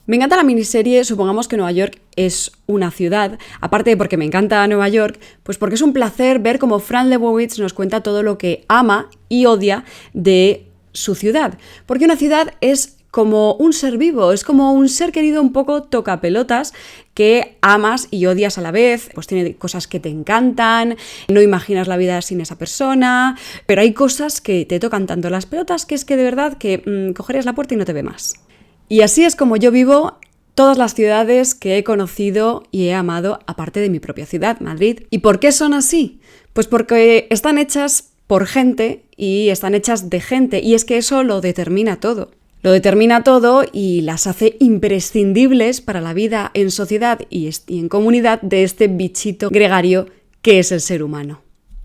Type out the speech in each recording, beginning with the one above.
Me encanta la miniserie, supongamos que Nueva York es una ciudad, aparte de porque me encanta Nueva York, pues porque es un placer ver cómo Fran Lebowitz nos cuenta todo lo que ama y odia de su ciudad. Porque una ciudad es como un ser vivo, es como un ser querido un poco tocapelotas que amas y odias a la vez, pues tiene cosas que te encantan, no imaginas la vida sin esa persona, pero hay cosas que te tocan tanto las pelotas que es que de verdad que cogerías la puerta y no te ve más. Y así es como yo vivo todas las ciudades que he conocido y he amado, aparte de mi propia ciudad, Madrid. ¿Y por qué son así? Pues porque están hechas por gente y están hechas de gente, y es que eso lo determina todo. Lo determina todo y las hace imprescindibles para la vida en sociedad y en comunidad de este bichito gregario que es el ser humano.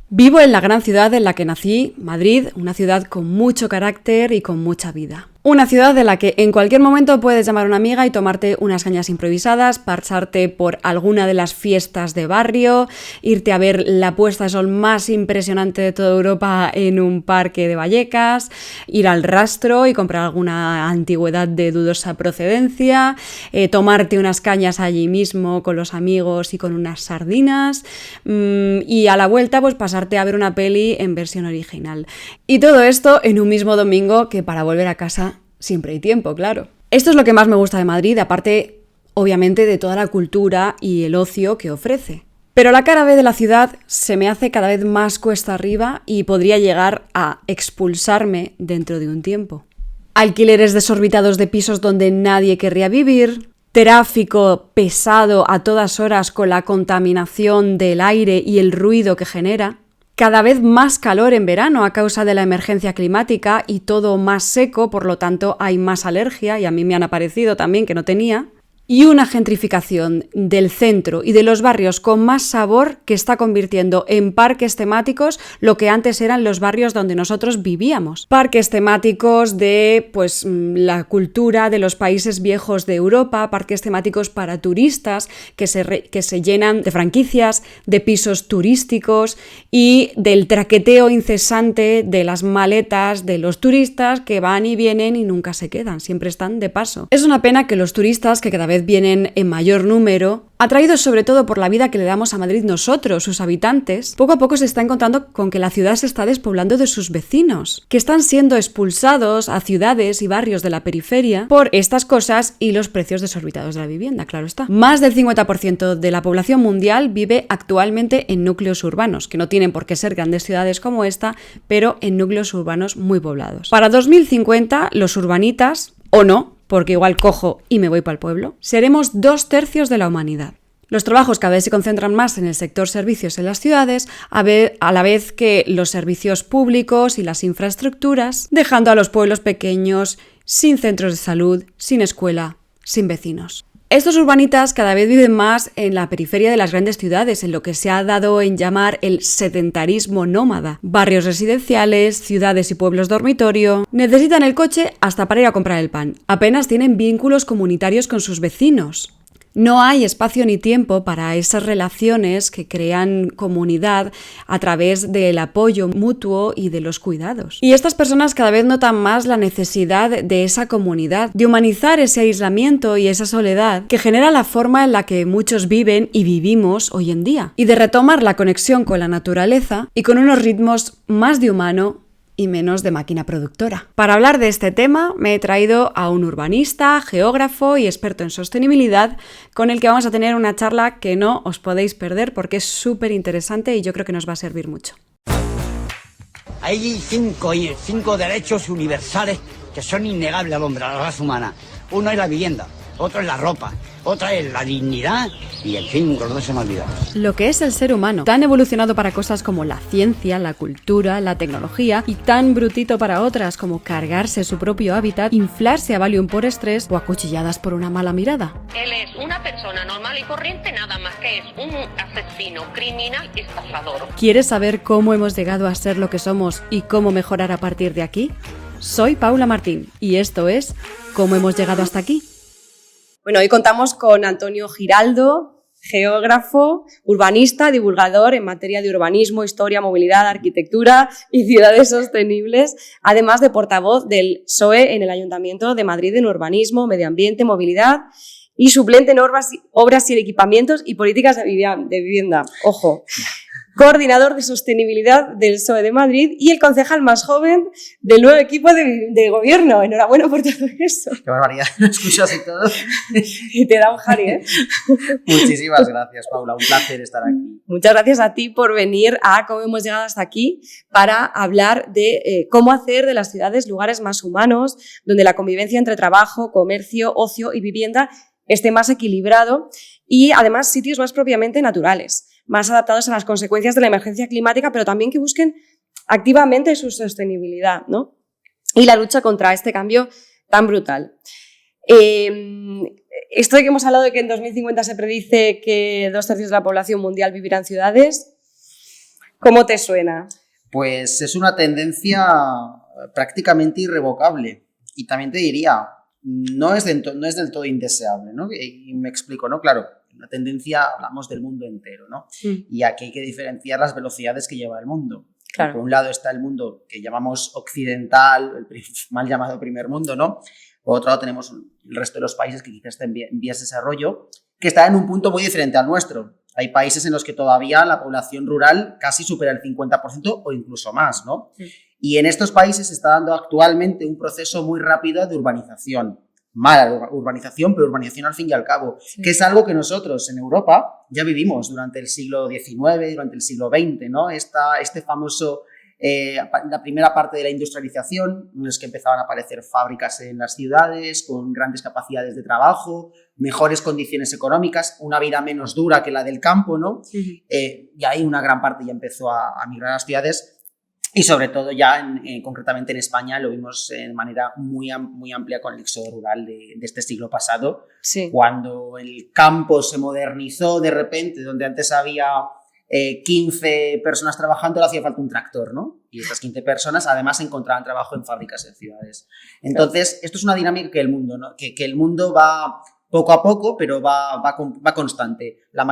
Vivo en la gran ciudad en la que nací, Madrid, una ciudad con mucho carácter y con mucha vida. Una ciudad de la que en cualquier momento puedes llamar a una amiga y tomarte unas cañas improvisadas, pasarte por alguna de las fiestas de barrio, irte a ver la puesta de sol más impresionante de toda Europa en un parque de Vallecas, ir al Rastro y comprar alguna antigüedad de dudosa procedencia, tomarte unas cañas allí mismo con los amigos y con unas sardinas, y a la vuelta pues pasarte a ver una peli en versión original. Y todo esto en un mismo domingo que para volver a casa siempre hay tiempo, claro. Esto es lo que más me gusta de Madrid, aparte, obviamente, de toda la cultura y el ocio que ofrece. Pero la cara B de la ciudad se me hace cada vez más cuesta arriba y podría llegar a expulsarme dentro de un tiempo. Alquileres desorbitados de pisos donde nadie querría vivir, tráfico pesado a todas horas con la contaminación del aire y el ruido que genera, cada vez más calor en verano a causa de la emergencia climática y todo más seco, por lo tanto hay más alergia, y a mí me han aparecido también que no tenía, y una gentrificación del centro y de los barrios con más sabor que está convirtiendo en parques temáticos lo que antes eran los barrios donde nosotros vivíamos. Parques temáticos de la cultura de los países viejos de Europa, parques temáticos para turistas que se llenan de franquicias, de pisos turísticos y del traqueteo incesante de las maletas de los turistas que van y vienen y nunca se quedan, siempre están de paso. Es una pena que los turistas, que cada vez vienen en mayor número, atraídos sobre todo por la vida que le damos a Madrid nosotros, sus habitantes, poco a poco se está encontrando con que la ciudad se está despoblando de sus vecinos, que están siendo expulsados a ciudades y barrios de la periferia por estas cosas y los precios desorbitados de la vivienda, claro está. Más del 50% de la población mundial vive actualmente en núcleos urbanos, que no tienen por qué ser grandes ciudades como esta, pero en núcleos urbanos muy poblados. Para 2050, los urbanitas, o no, porque igual cojo y me voy para el pueblo, seremos 2/3 de la humanidad. Los trabajos cada vez se concentran más en el sector servicios en las ciudades, a la vez que los servicios públicos y las infraestructuras, dejando a los pueblos pequeños sin centros de salud, sin escuela, sin vecinos. Estos urbanitas cada vez viven más en la periferia de las grandes ciudades, en lo que se ha dado en llamar el sedentarismo nómada. Barrios residenciales, ciudades y pueblos dormitorio. Necesitan el coche hasta para ir a comprar el pan. Apenas tienen vínculos comunitarios con sus vecinos. No hay espacio ni tiempo para esas relaciones que crean comunidad a través del apoyo mutuo y de los cuidados. Y estas personas cada vez notan más la necesidad de esa comunidad, de humanizar ese aislamiento y esa soledad que genera la forma en la que muchos viven y vivimos hoy en día, y de retomar la conexión con la naturaleza y con unos ritmos más de humano y menos de máquina productora. Para hablar de este tema me he traído a un urbanista, geógrafo y experto en sostenibilidad con el que vamos a tener una charla que no os podéis perder porque es súper interesante y yo creo que nos va a servir mucho. Hay cinco derechos universales que son innegables al hombre, a la raza humana. Uno es la vivienda, otro es la ropa, otra es la dignidad y, en fin, los dos se me han olvidado. Lo que es el ser humano, tan evolucionado para cosas como la ciencia, la cultura, la tecnología y tan brutito para otras como cargarse su propio hábitat, inflarse a Valium por estrés o a cuchilladas por una mala mirada. Él es una persona normal y corriente, nada más que es un asesino, criminal y estafador. ¿Quieres saber cómo hemos llegado a ser lo que somos y cómo mejorar a partir de aquí? Soy Paula Martín y esto es ¿Cómo hemos llegado hasta aquí? Bueno, hoy contamos con Antonio Giraldo, geógrafo, urbanista, divulgador en materia de urbanismo, historia, movilidad, arquitectura y ciudades sostenibles, además de portavoz del PSOE en el Ayuntamiento de Madrid en urbanismo, medio ambiente, movilidad y suplente en obras y equipamientos y políticas de vivienda. Ojo. Coordinador de sostenibilidad del PSOE de Madrid y el concejal más joven del nuevo equipo de gobierno. Enhorabuena por todo eso. Qué barbaridad, lo escuchas y todo. Y te da un jari, ¿eh? Muchísimas gracias, Paula, un placer estar aquí. Muchas gracias a ti por venir a Cómo hemos llegado hasta aquí para hablar de cómo hacer de las ciudades lugares más humanos, donde la convivencia entre trabajo, comercio, ocio y vivienda esté más equilibrado y además sitios más propiamente naturales, más adaptados a las consecuencias de la emergencia climática, pero también que busquen activamente su sostenibilidad, ¿no? Y la lucha contra este cambio tan brutal. Esto de que hemos hablado de que en 2050 se predice que 2/3 de la población mundial vivirá en ciudades, ¿cómo te suena? Pues es una tendencia prácticamente irrevocable. Y también te diría, no es del todo indeseable, ¿no? Y me explico, ¿no? Claro, una tendencia, hablamos del mundo entero, ¿no? Y aquí hay que diferenciar las velocidades que lleva el mundo. Claro. Por un lado está el mundo que llamamos occidental, el mal llamado primer mundo, ¿no? Por otro lado tenemos el resto de los países que quizás estén en vías de desarrollo, que están en un punto muy diferente al nuestro. Hay países en los que todavía la población rural casi supera el 50% o incluso más, ¿no? Y en estos países se está dando actualmente un proceso muy rápido de urbanización. Mala urbanización, pero urbanización al fin y al cabo, que es algo que nosotros en Europa ya vivimos durante el siglo XIX, durante el siglo XX, ¿no? Este famoso, la primera parte de la industrialización, en los que empezaban a aparecer fábricas en las ciudades, con grandes capacidades de trabajo, mejores condiciones económicas, una vida menos dura que la del campo, ¿no? Y ahí una gran parte ya empezó a migrar a las ciudades. Y sobre todo ya concretamente en España lo vimos de manera muy amplia con el éxodo rural de este siglo pasado, cuando el campo se modernizó de repente, donde antes había 15 personas trabajando, le hacía falta un tractor, ¿no? Y estas 15 personas además encontraban trabajo en fábricas en ciudades. Entonces, esto es una dinámica que el mundo, ¿no? que el mundo va poco a poco, pero va constante. La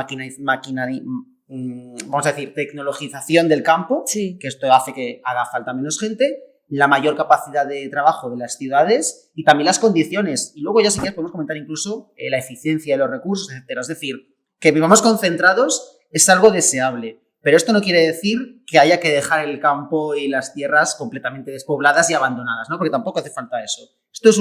vamos a decir, tecnologización del campo, que esto hace que haga falta menos gente, la mayor capacidad de trabajo de las ciudades y también las condiciones. Y luego ya si quieres podemos comentar incluso la eficiencia de los recursos, etc. Es decir, que vivamos concentrados es algo deseable, pero esto no quiere decir que haya que dejar el campo y las tierras completamente despobladas y abandonadas, ¿no? Porque tampoco hace falta eso. Esto es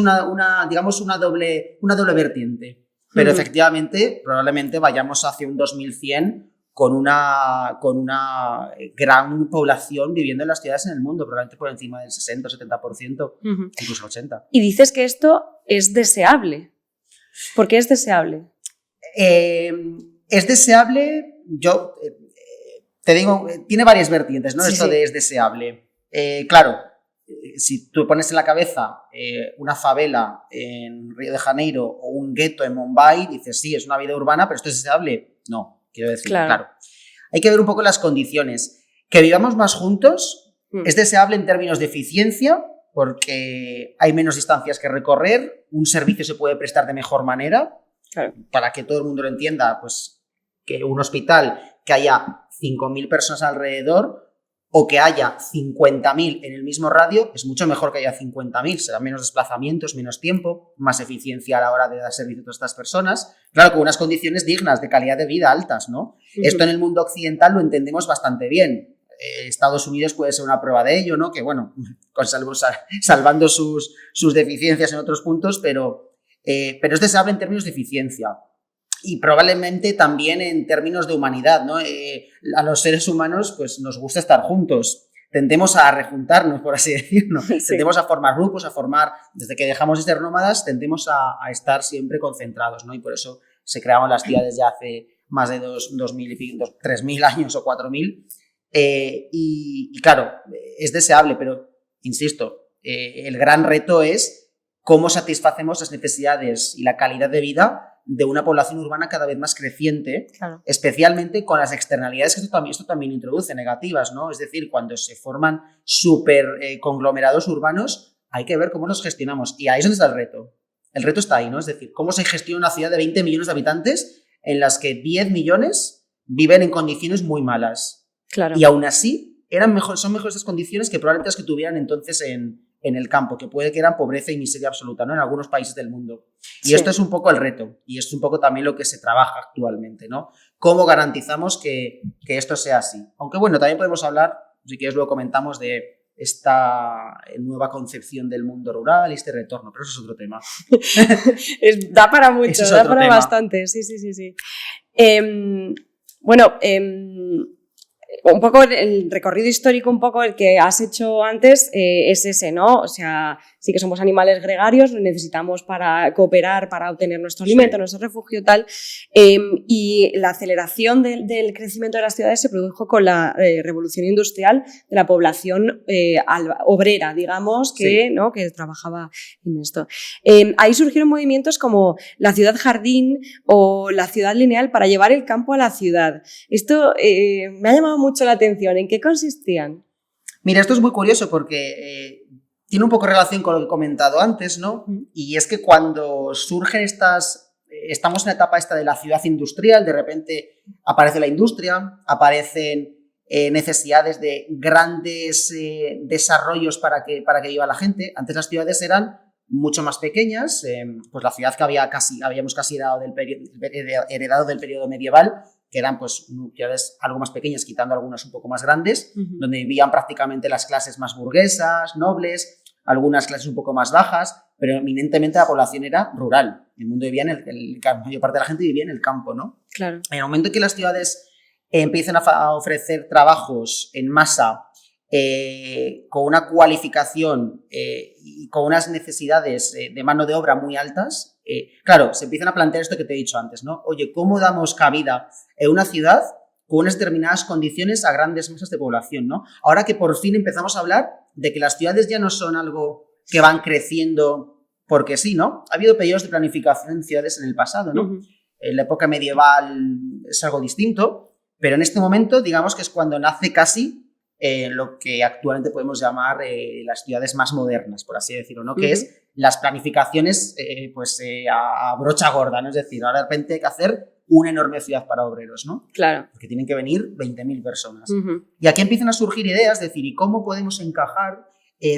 digamos una doble vertiente, pero efectivamente probablemente vayamos hacia un 2100 con una gran población viviendo en las ciudades en el mundo, probablemente por encima del 60 o 70%, incluso 80%. Y dices que esto es deseable. ¿Por qué es deseable? Es deseable, yo te digo, tiene varias vertientes, ¿no? Esto de es deseable. Claro, si tú pones en la cabeza una favela en Río de Janeiro o un gueto en Mumbai, dices, sí, es una vida urbana, pero ¿esto es deseable? No. Quiero decir, claro. Hay que ver un poco las condiciones. Que vivamos más juntos es deseable en términos de eficiencia, porque hay menos distancias que recorrer, un servicio se puede prestar de mejor manera. Para que todo el mundo lo entienda, pues que un hospital que haya 5.000 personas alrededor o que haya 50.000 en el mismo radio, es mucho mejor que haya 50.000, será menos desplazamientos, menos tiempo, más eficiencia a la hora de dar servicio a todas estas personas, claro, con unas condiciones dignas, de calidad de vida altas, ¿no? Esto en el mundo occidental lo entendemos bastante bien. Estados Unidos puede ser una prueba de ello, ¿no? Que bueno, salvando sus deficiencias en otros puntos, pero es deseable en términos de eficiencia. Y probablemente también en términos de humanidad, ¿no? A los seres humanos pues nos gusta estar juntos, tendemos a rejuntarnos, por así decirlo, tendemos a formar grupos, desde que dejamos de ser nómadas, tendemos a estar siempre concentrados, ¿no? Y por eso se crearon las ciudades ya hace más de 2.000 y pico, 3.000 años o 4.000, y claro, es deseable, pero insisto, el gran reto es cómo satisfacemos las necesidades y la calidad de vida de una población urbana cada vez más creciente, especialmente con las externalidades que esto también introduce, negativas, ¿no? Es decir, cuando se forman súper conglomerados urbanos, hay que ver cómo los gestionamos. Y ahí es donde está el reto. El reto está ahí, ¿no? Es decir, cómo se gestiona una ciudad de 20 millones de habitantes en las que 10 millones viven en condiciones muy malas. Claro. Y aún así son mejores esas condiciones que probablemente las que tuvieran entonces en el campo, que puede que eran pobreza y miseria absoluta, ¿no? En algunos países del mundo. Y Sí. esto es un poco el reto, y es un poco también lo que se trabaja actualmente, ¿no? ¿Cómo garantizamos que esto sea así? Aunque bueno, también podemos hablar, si quieres luego comentamos, de esta nueva concepción del mundo rural y este retorno, pero eso es otro tema. Da para mucho, Ese es da otro para tema. bastante, sí. Bueno, un poco el recorrido histórico, un poco el que has hecho antes, es ese, ¿no? O sea, sí que somos animales gregarios, lo necesitamos para cooperar, para obtener nuestro alimento, nuestro refugio, tal. Y la aceleración del crecimiento de las ciudades se produjo con la revolución industrial de la población obrera, digamos, ¿no? Que trabajaba en esto. Ahí surgieron movimientos como la ciudad jardín o la ciudad lineal para llevar el campo a la ciudad. Esto me ha llamado mucho la atención. ¿En qué consistían? Mira, esto es muy curioso porque tiene un poco relación con lo que he comentado antes, ¿no? Y es que cuando surgen estamos en la etapa esta de la ciudad industrial, de repente aparece la industria, aparecen necesidades de grandes desarrollos para que viva la gente. Antes las ciudades eran mucho más pequeñas, pues la ciudad que habíamos casi heredado del periodo medieval, que eran pues ciudades algo más pequeñas, quitando algunas un poco más grandes, donde vivían prácticamente las clases más burguesas, nobles, algunas clases un poco más bajas, pero eminentemente la población era rural. El mundo vivía la mayor parte de la gente vivía en el campo, ¿no? Claro. En el momento en que las ciudades empiezan a ofrecer trabajos en masa con una cualificación y con unas necesidades de mano de obra muy altas, claro, se empiezan a plantear esto que te he dicho antes, ¿no? Oye, ¿cómo damos cabida en una ciudad con unas determinadas condiciones a grandes masas de población, ¿no? Ahora que por fin empezamos a hablar de que las ciudades ya no son algo que van creciendo porque sí, ¿no? Ha habido periodos de planificación en ciudades en el pasado, ¿no? En la época medieval es algo distinto, pero en este momento digamos que es cuando nace casi lo que actualmente podemos llamar las ciudades más modernas, por así decirlo, ¿no? Que es las planificaciones a brocha gorda, ¿no? Es decir, ahora de repente hay que hacer una enorme ciudad para obreros, ¿no? Claro. Porque tienen que venir 20.000 personas. Y aquí empiezan a surgir ideas, es decir, ¿y cómo podemos encajar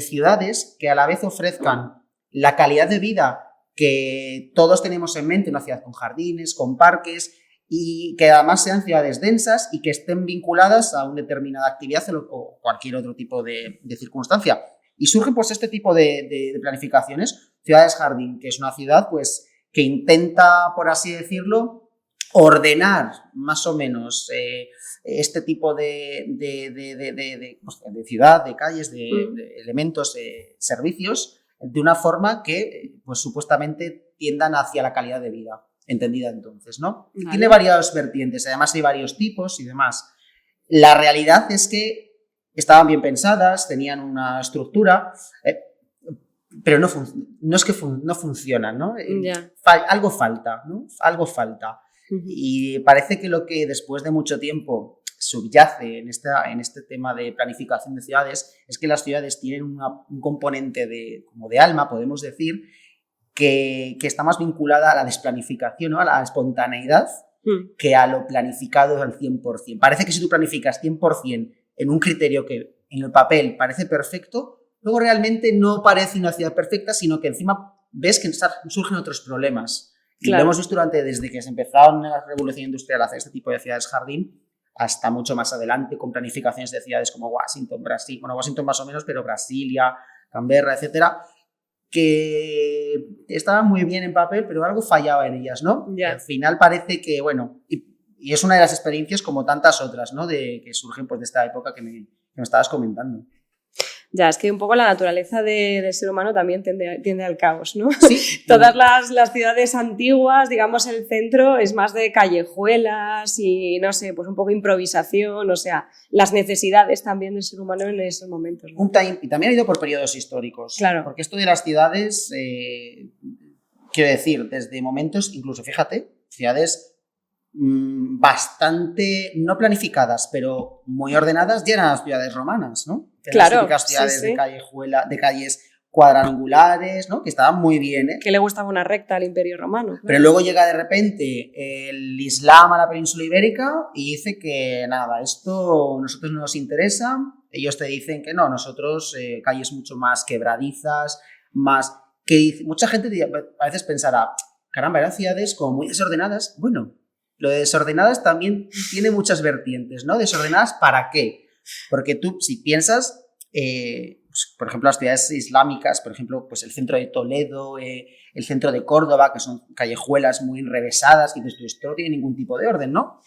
ciudades que a la vez ofrezcan la calidad de vida que todos tenemos en mente, una ciudad con jardines, con parques, y que además sean ciudades densas y que estén vinculadas a una determinada actividad o cualquier otro tipo de circunstancia? Y surgen pues este tipo de planificaciones. Ciudades jardín, que es una ciudad pues que intenta, por así decirlo, ordenar más o menos este tipo de ciudad, de calles, de elementos, servicios, de una forma que pues supuestamente tiendan hacia la calidad de vida, entendida entonces, ¿no? Vale. Tiene varias vertientes, además hay varios tipos y demás. La realidad es que estaban bien pensadas, tenían una estructura, pero no es que no funcionan, ¿no? Algo falta, ¿no? Algo falta. Y parece que lo que después de mucho tiempo subyace en este tema de planificación de ciudades es que las ciudades tienen un componente como de alma, podemos decir, que está más vinculada a la desplanificación, ¿no? A la espontaneidad, que a lo planificado al 100%. Parece que si tú planificas 100% en un criterio que en el papel parece perfecto, luego realmente no parece una ciudad perfecta, sino que encima ves que surgen otros problemas. Y lo hemos visto desde que se empezaron en la revolución industrial a hacer este tipo de ciudades jardín hasta mucho más adelante con planificaciones de ciudades como Washington, Brasil, bueno, Washington más o menos, pero Brasilia, Canberra, etcétera, que estaban muy bien en papel, pero algo fallaba en ellas, ¿no? Al final parece que, bueno, y es una de las experiencias como tantas otras, ¿no? Que surgen pues de esta época que me estabas comentando. Ya, es que un poco la naturaleza del ser humano también tiende al caos, ¿no? Sí. Todas las ciudades antiguas, digamos, el centro es más de callejuelas y, no sé, pues un poco improvisación, o sea, las necesidades también del ser humano en esos momentos, ¿no? Y también ha ido por periodos históricos. Claro. Porque esto de las ciudades, quiero decir, desde momentos, incluso, fíjate, ciudades bastante, no planificadas, pero muy ordenadas, ya eran las ciudades romanas, ¿no? Claro, las típicas ciudades sí. de calles cuadrangulares, ¿no? Que estaban muy bien, ¿eh? Que le gustaba una recta al Imperio Romano. Claro. Pero luego llega de repente el Islam a la península ibérica y dice que nada, esto a nosotros no nos interesa. Ellos te dicen que no, nosotros calles mucho más quebradizas, más... que mucha gente a veces pensará, caramba, eran ciudades como muy desordenadas. Bueno, lo de desordenadas también tiene muchas vertientes, ¿no? ¿Desordenadas para qué? Porque tú, si piensas... pues, por ejemplo, las ciudades islámicas, por ejemplo, pues el centro de Toledo, el centro de Córdoba, que son callejuelas muy enrevesadas, y dices, esto no tiene ningún tipo de orden, ¿no?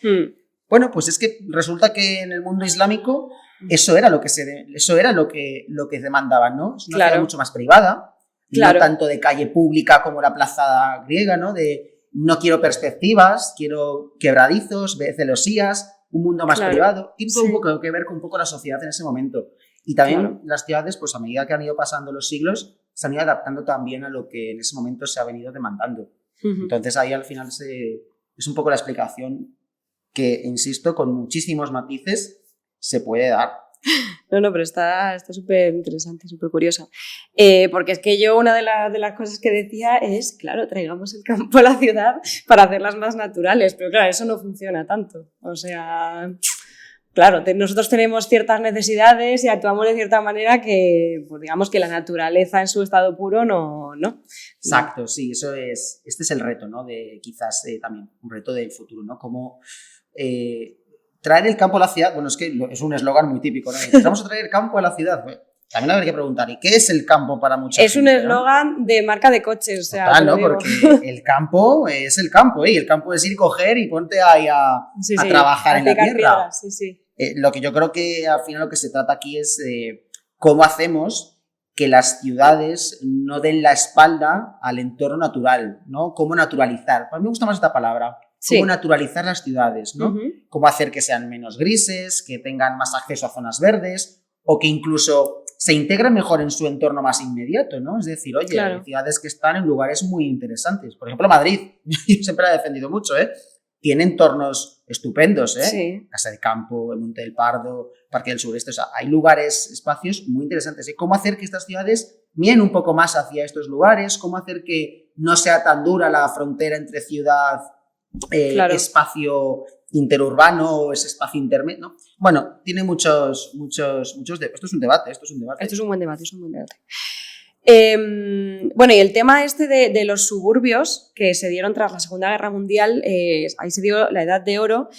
Bueno, pues es que resulta que en el mundo islámico eso era lo que demandaban, ¿no? Es una ciudad mucho más privada, no tanto de calle pública como la plaza griega, ¿no? De no quiero perspectivas, quiero quebradizos, celosías, un mundo más privado. Tiene un poco que ver con un poco la sociedad en ese momento. Y también las ciudades, pues a medida que han ido pasando los siglos, se han ido adaptando también a lo que en ese momento se ha venido demandando. Entonces ahí al final es un poco la explicación que, insisto, con muchísimos matices se puede dar. No, pero está súper interesante, súper curiosa. Porque es que yo una de las cosas que decía es, claro, traigamos el campo a la ciudad para hacerlas más naturales, pero claro, eso no funciona tanto. O sea... Claro, nosotros tenemos ciertas necesidades y actuamos de cierta manera que, pues digamos que la naturaleza en su estado puro no. Exacto, sí, este es el reto, ¿no? De quizás también un reto del futuro, ¿no? Cómo traer el campo a la ciudad, bueno, es que es un eslogan muy típico, ¿no? Vamos a traer el campo a la ciudad. Bueno, también habría que preguntar, ¿y qué es el campo para mucha gente? Es un eslogan, ¿no?, de marca de coches, o sea, total, ¿no? Porque el campo es el campo, ¿eh? Y el campo es ir, coger y ponte ahí a trabajar en la tierra. Piedras, sí. Lo que yo creo que al final lo que se trata aquí es cómo hacemos que las ciudades no den la espalda al entorno natural, ¿no? Cómo naturalizar. A mí me gusta más esta palabra. Cómo naturalizar las ciudades, ¿no? Cómo hacer que sean menos grises, que tengan más acceso a zonas verdes o que incluso se integren mejor en su entorno más inmediato, ¿no? Es decir, oye, hay ciudades que están en lugares muy interesantes. Por ejemplo, Madrid. Yo siempre la he defendido mucho, ¿eh? Tiene entornos estupendos, ¿eh? Sí. Casa de Campo, el Monte del Pardo, Parque del Sureste. O sea, hay lugares, espacios muy interesantes. ¿Eh? ¿Cómo hacer que estas ciudades miren un poco más hacia estos lugares? ¿Cómo hacer que no sea tan dura la frontera entre ciudad, espacio interurbano o ese espacio intermedio, ¿no? Bueno, tiene muchos esto es un debate. Esto es un buen debate. Bueno, y el tema este de los suburbios que se dieron tras la Segunda Guerra Mundial, ahí se dio la Edad de Oro,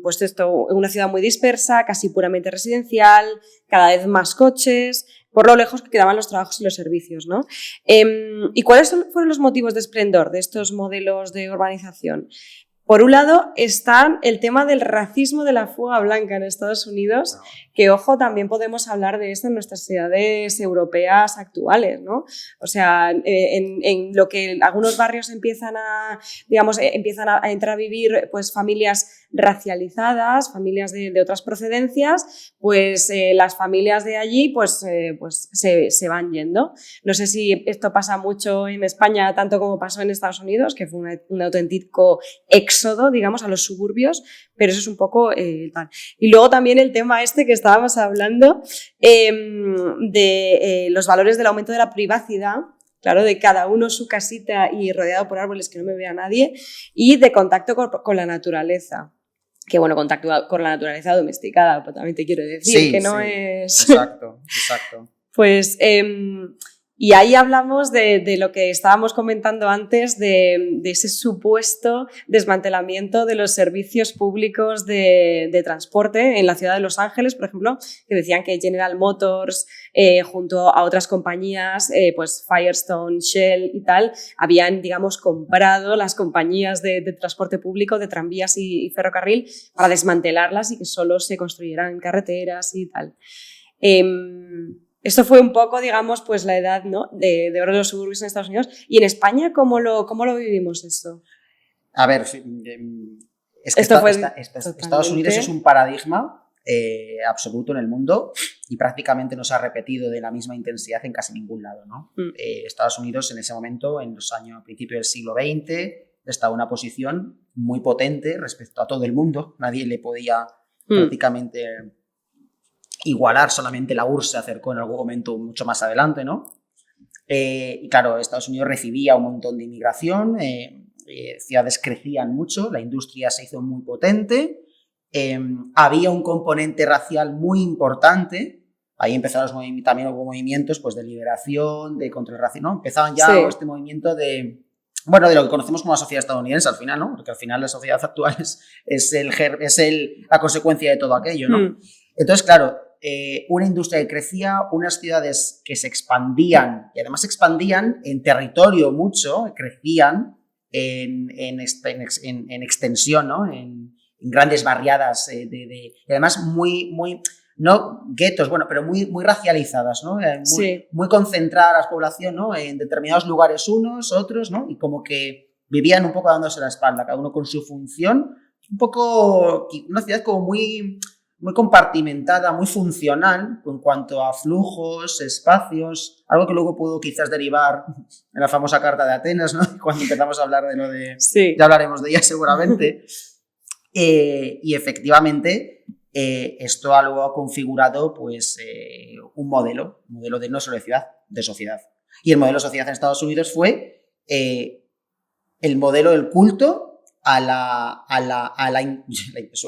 pues esto, una ciudad muy dispersa, casi puramente residencial, cada vez más coches, por lo lejos que quedaban los trabajos y los servicios, ¿no? ¿Y cuáles fueron los motivos de esplendor de estos modelos de urbanización? Por un lado está el tema del racismo de la fuga blanca en Estados Unidos, que, ojo, también podemos hablar de esto en nuestras ciudades europeas actuales, ¿no? O sea, en lo que algunos barrios empiezan a entrar a vivir pues familias racializadas, familias de otras procedencias, pues las familias de allí pues se van yendo. No sé si esto pasa mucho en España, tanto como pasó en Estados Unidos, que fue un auténtico éxodo, digamos, a los suburbios, pero eso es un poco tal. Y luego también el tema este que estábamos hablando de los valores del aumento de la privacidad, claro, de cada uno su casita y rodeado por árboles que no me vea nadie, y de contacto con la naturaleza. Que bueno, contacto con la naturaleza domesticada, pues también te quiero decir, que no es... Exacto. Pues, y ahí hablamos de lo que estábamos comentando antes, de ese supuesto desmantelamiento de los servicios públicos de transporte en la ciudad de Los Ángeles, por ejemplo, que decían que General Motors, junto a otras compañías, pues Firestone, Shell y tal, habían, digamos, comprado las compañías de transporte público, de tranvías y ferrocarril, para desmantelarlas y que solo se construyeran carreteras y tal. Esto fue un poco, digamos, pues la edad, ¿no?, de oro de los suburbios en Estados Unidos. ¿Y en España cómo lo vivimos esto? A ver, es que Estados Unidos es un paradigma absoluto en el mundo y prácticamente no se ha repetido de la misma intensidad en casi ningún lado, ¿no? Estados Unidos en ese momento, en los años, a principios del siglo XX, estaba en una posición muy potente respecto a todo el mundo. Nadie le podía prácticamente igualar, solamente la URSS se acercó en algún momento mucho más adelante, ¿no? Y claro, Estados Unidos recibía un montón de inmigración, ciudades crecían mucho, la industria se hizo muy potente, había un componente racial muy importante, ahí empezaron también hubo movimientos pues, de liberación, de contra el racismo, ¿no? Empezaban ya este movimiento de lo que conocemos como la sociedad estadounidense al final, ¿no? Porque al final la sociedad actual es la consecuencia de todo aquello, ¿no? Entonces, claro, una industria que crecía, unas ciudades que se expandían, y además se expandían en territorio mucho, crecían en extensión, ¿no? En grandes barriadas, y además muy, no guetos, bueno, pero muy racializadas, ¿no? Muy concentradas la población, ¿no? En determinados lugares unos, otros, ¿no? Y como que vivían un poco dándose la espalda, cada uno con su función, un poco, una ciudad como muy compartimentada, muy funcional en cuanto a flujos, espacios, algo que luego pudo quizás derivar en la famosa Carta de Atenas, ¿no? Cuando empezamos a hablar de lo de... Sí. Ya hablaremos de ella seguramente. Y efectivamente esto luego ha configurado pues, un modelo de no solo de ciudad, de sociedad. Y el modelo de sociedad en Estados Unidos fue el modelo del culto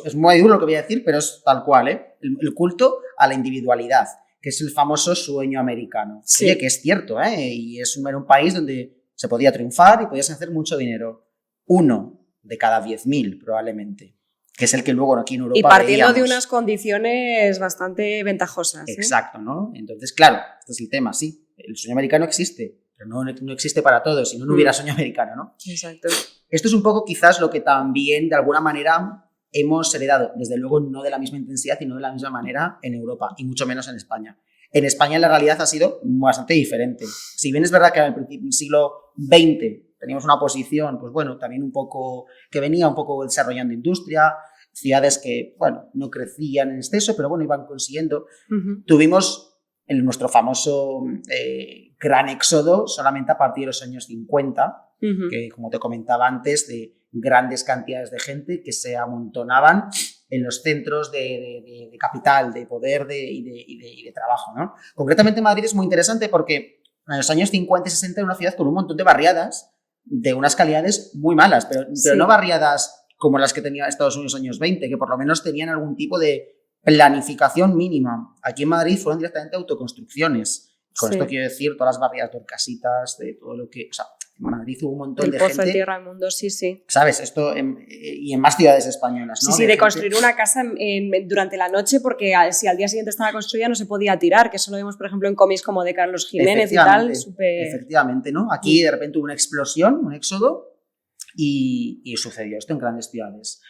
es muy duro lo que voy a decir, pero es tal cual, el culto a la individualidad, que es el famoso sueño americano. Sí. Oye, que es cierto, y era un país donde se podía triunfar y podías hacer mucho dinero. 1 de cada 10.000 probablemente, que es el que luego aquí en Europa y partiendo veíamos. De unas condiciones bastante ventajosas. Exacto, ¿no? Entonces, claro, este es el tema, sí. El sueño americano existe, pero no existe para todos, si no hubiera sueño americano, ¿no? Exacto. Esto es un poco quizás lo que también de alguna manera hemos heredado, desde luego no de la misma intensidad y no de la misma manera en Europa y mucho menos en España. En España la realidad ha sido bastante diferente. Si bien es verdad que al principio del siglo XX teníamos una posición, pues bueno, también un poco, que venía un poco desarrollando industria, ciudades que, bueno, no crecían en exceso, pero bueno, iban consiguiendo. Tuvimos nuestro famoso gran éxodo solamente a partir de los años 50, que como te comentaba antes, de grandes cantidades de gente que se amontonaban en los centros de capital, de poder y de trabajo, ¿no? Concretamente Madrid es muy interesante porque en los años 50 y 60 era una ciudad con un montón de barriadas de unas calidades muy malas, pero no barriadas como las que tenía Estados Unidos en los años 20, que por lo menos tenían algún tipo de planificación mínima. Aquí en Madrid fueron directamente autoconstrucciones. Con esto quiero decir todas las barriadas Dorcasitas, de todo lo que... O sea, en Madrid hubo un montón de gente... El Pozo de Tierra del Mundo, sí. ¿Sabes? Esto y en más ciudades españolas, ¿no? Sí, de construir una casa durante la noche porque si al día siguiente estaba construida no se podía tirar, que eso lo vimos, por ejemplo, en cómics como de Carlos Jiménez y tal. Efectivamente, ¿no? Aquí de repente hubo una explosión, un éxodo, y sucedió esto en grandes ciudades.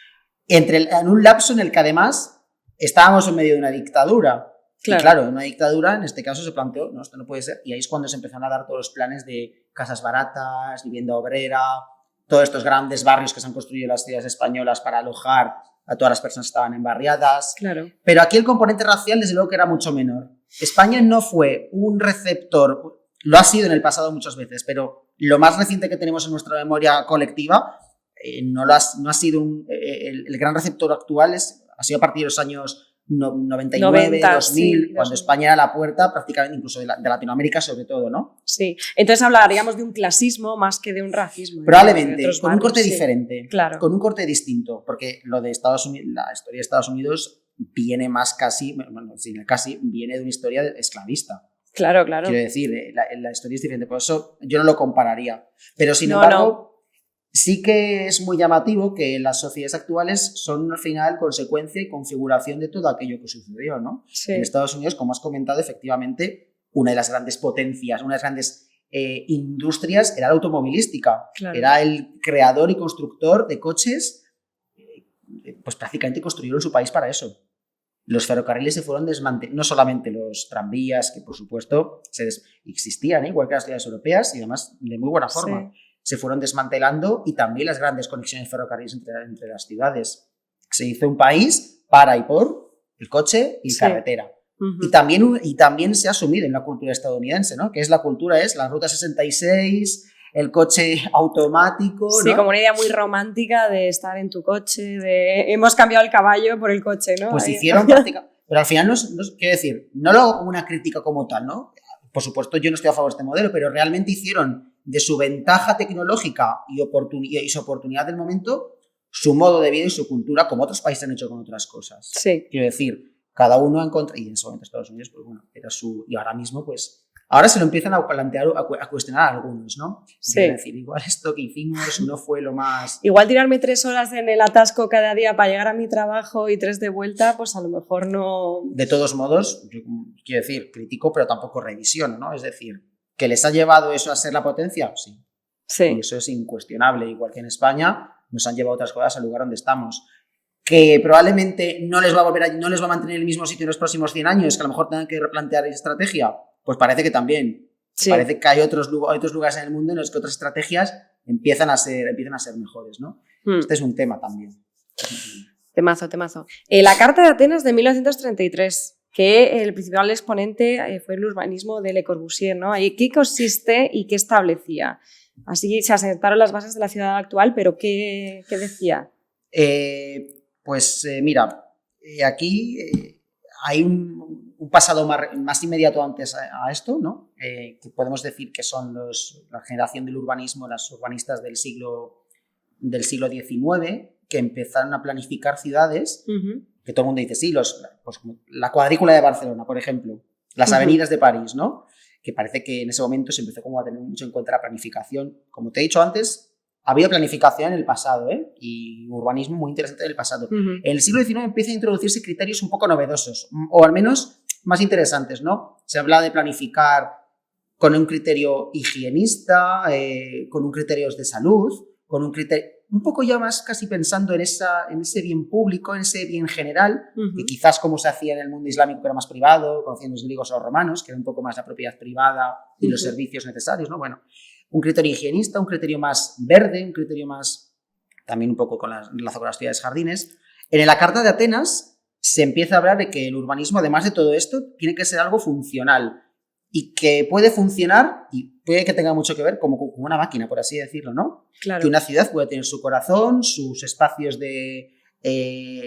En un lapso en el que además estábamos en medio de una dictadura. Claro. Y claro, una dictadura en este caso se planteó, no, esto no puede ser, y ahí es cuando se empezaron a dar todos los planes de casas baratas, vivienda obrera, todos estos grandes barrios que se han construido en las ciudades españolas para alojar a todas las personas que estaban embarriadas. Claro. Pero aquí el componente racial desde luego que era mucho menor. España no fue un receptor, lo ha sido en el pasado muchas veces, pero lo más reciente que tenemos en nuestra memoria colectiva no ha sido el gran receptor actual, ha sido a partir de los años 99, 2000, cuando España era la puerta prácticamente incluso de Latinoamérica sobre todo, ¿no? Sí, entonces hablaríamos de un clasismo más que de un racismo. Probablemente, con un corte diferente, claro. Con un corte distinto, porque lo de Estados Unidos, la historia de Estados Unidos viene más casi, bueno, sí, casi viene de una historia esclavista. Claro. Quiero decir, la historia es diferente, por eso yo no lo compararía. Pero sin embargo... Sí que es muy llamativo que las sociedades actuales son al final consecuencia y configuración de todo aquello que sucedió, ¿no? Sí. En Estados Unidos, como has comentado, efectivamente, una de las grandes potencias, una de las grandes industrias era la automovilística. Claro. Era el creador y constructor de coches, pues prácticamente construyeron su país para eso. Los ferrocarriles se fueron desmantelando, no solamente los tranvías, que por supuesto existían, igual que las ciudades europeas, y además de muy buena forma. Sí. Se fueron desmantelando y también las grandes conexiones ferrocarriles entre las ciudades. Se hizo un país para y por el coche y carretera. Y también se ha asumido en la cultura estadounidense, ¿no? Que es la Ruta 66, el coche automático, ¿no? Sí, como una idea muy romántica de estar en tu coche, de hemos cambiado el caballo por el coche, ¿no? Pues hicieron prácticamente... Pero al final, quiero decir, no lo hago como una crítica como tal, ¿no? Por supuesto, yo no estoy a favor de este modelo, pero realmente hicieron de su ventaja tecnológica y su oportunidad del momento su modo de vida y su cultura, como otros países han hecho con otras cosas. Sí. Quiero decir, cada uno ha encontrado, y en ese momento Estados Unidos, pues bueno, era y ahora mismo, pues, ahora se lo empiezan a plantear, a cuestionar a algunos, ¿no? Sí. Es decir, igual esto que hicimos no fue lo más... Igual tirarme 3 horas en el atasco cada día para llegar a mi trabajo y 3 de vuelta, pues a lo mejor no... De todos modos, yo quiero decir, critico, pero tampoco revisiono, ¿no? Es decir, ¿que les ha llevado eso a ser la potencia? Sí. Sí. Y eso es incuestionable, igual que en España nos han llevado otras cosas al lugar donde estamos. Que probablemente no les va a mantener en el mismo sitio en los próximos 100 años, que a lo mejor tengan que replantear estrategia, pues parece que también. Sí. Parece que hay otros lugares en el mundo en los que otras estrategias empiezan a ser mejores, ¿no? Este es un tema también. Temazo. La Carta de Atenas de 1933, que el principal exponente fue el urbanismo de Le Corbusier, ¿no? ¿Qué consiste y qué establecía? Así se asentaron las bases de la ciudad actual, pero ¿qué decía? Mira, aquí hay un pasado más inmediato antes a esto, ¿no? Que podemos decir que son la generación del urbanismo, las urbanistas del siglo XIX, que empezaron a planificar ciudades, que todo el mundo dice, sí, pues la cuadrícula de Barcelona, por ejemplo, las avenidas de París, ¿no? Que parece que en ese momento se empezó como a tener mucho en cuenta la planificación. Como te he dicho antes, ha habido planificación en el pasado, y urbanismo muy interesante en el pasado. En el siglo XIX empieza a introducirse criterios un poco novedosos, o al menos más interesantes, ¿no? Se habla de planificar con un criterio higienista, con un criterio de salud, con un criterio un poco ya más casi pensando en ese bien público, en ese bien general, que quizás como se hacía en el mundo islámico que era más privado, conociendo los griegos o los romanos, que era un poco más la propiedad privada y los servicios necesarios, ¿no? Bueno, un criterio higienista, un criterio más verde, un criterio más, también un poco enlazo con las ciudades jardines. En la Carta de Atenas se empieza a hablar de que el urbanismo, además de todo esto, tiene que ser algo funcional y que puede funcionar y puede que tenga mucho que ver como una máquina, por así decirlo, ¿no? Claro. Que una ciudad puede tener su corazón, sus espacios de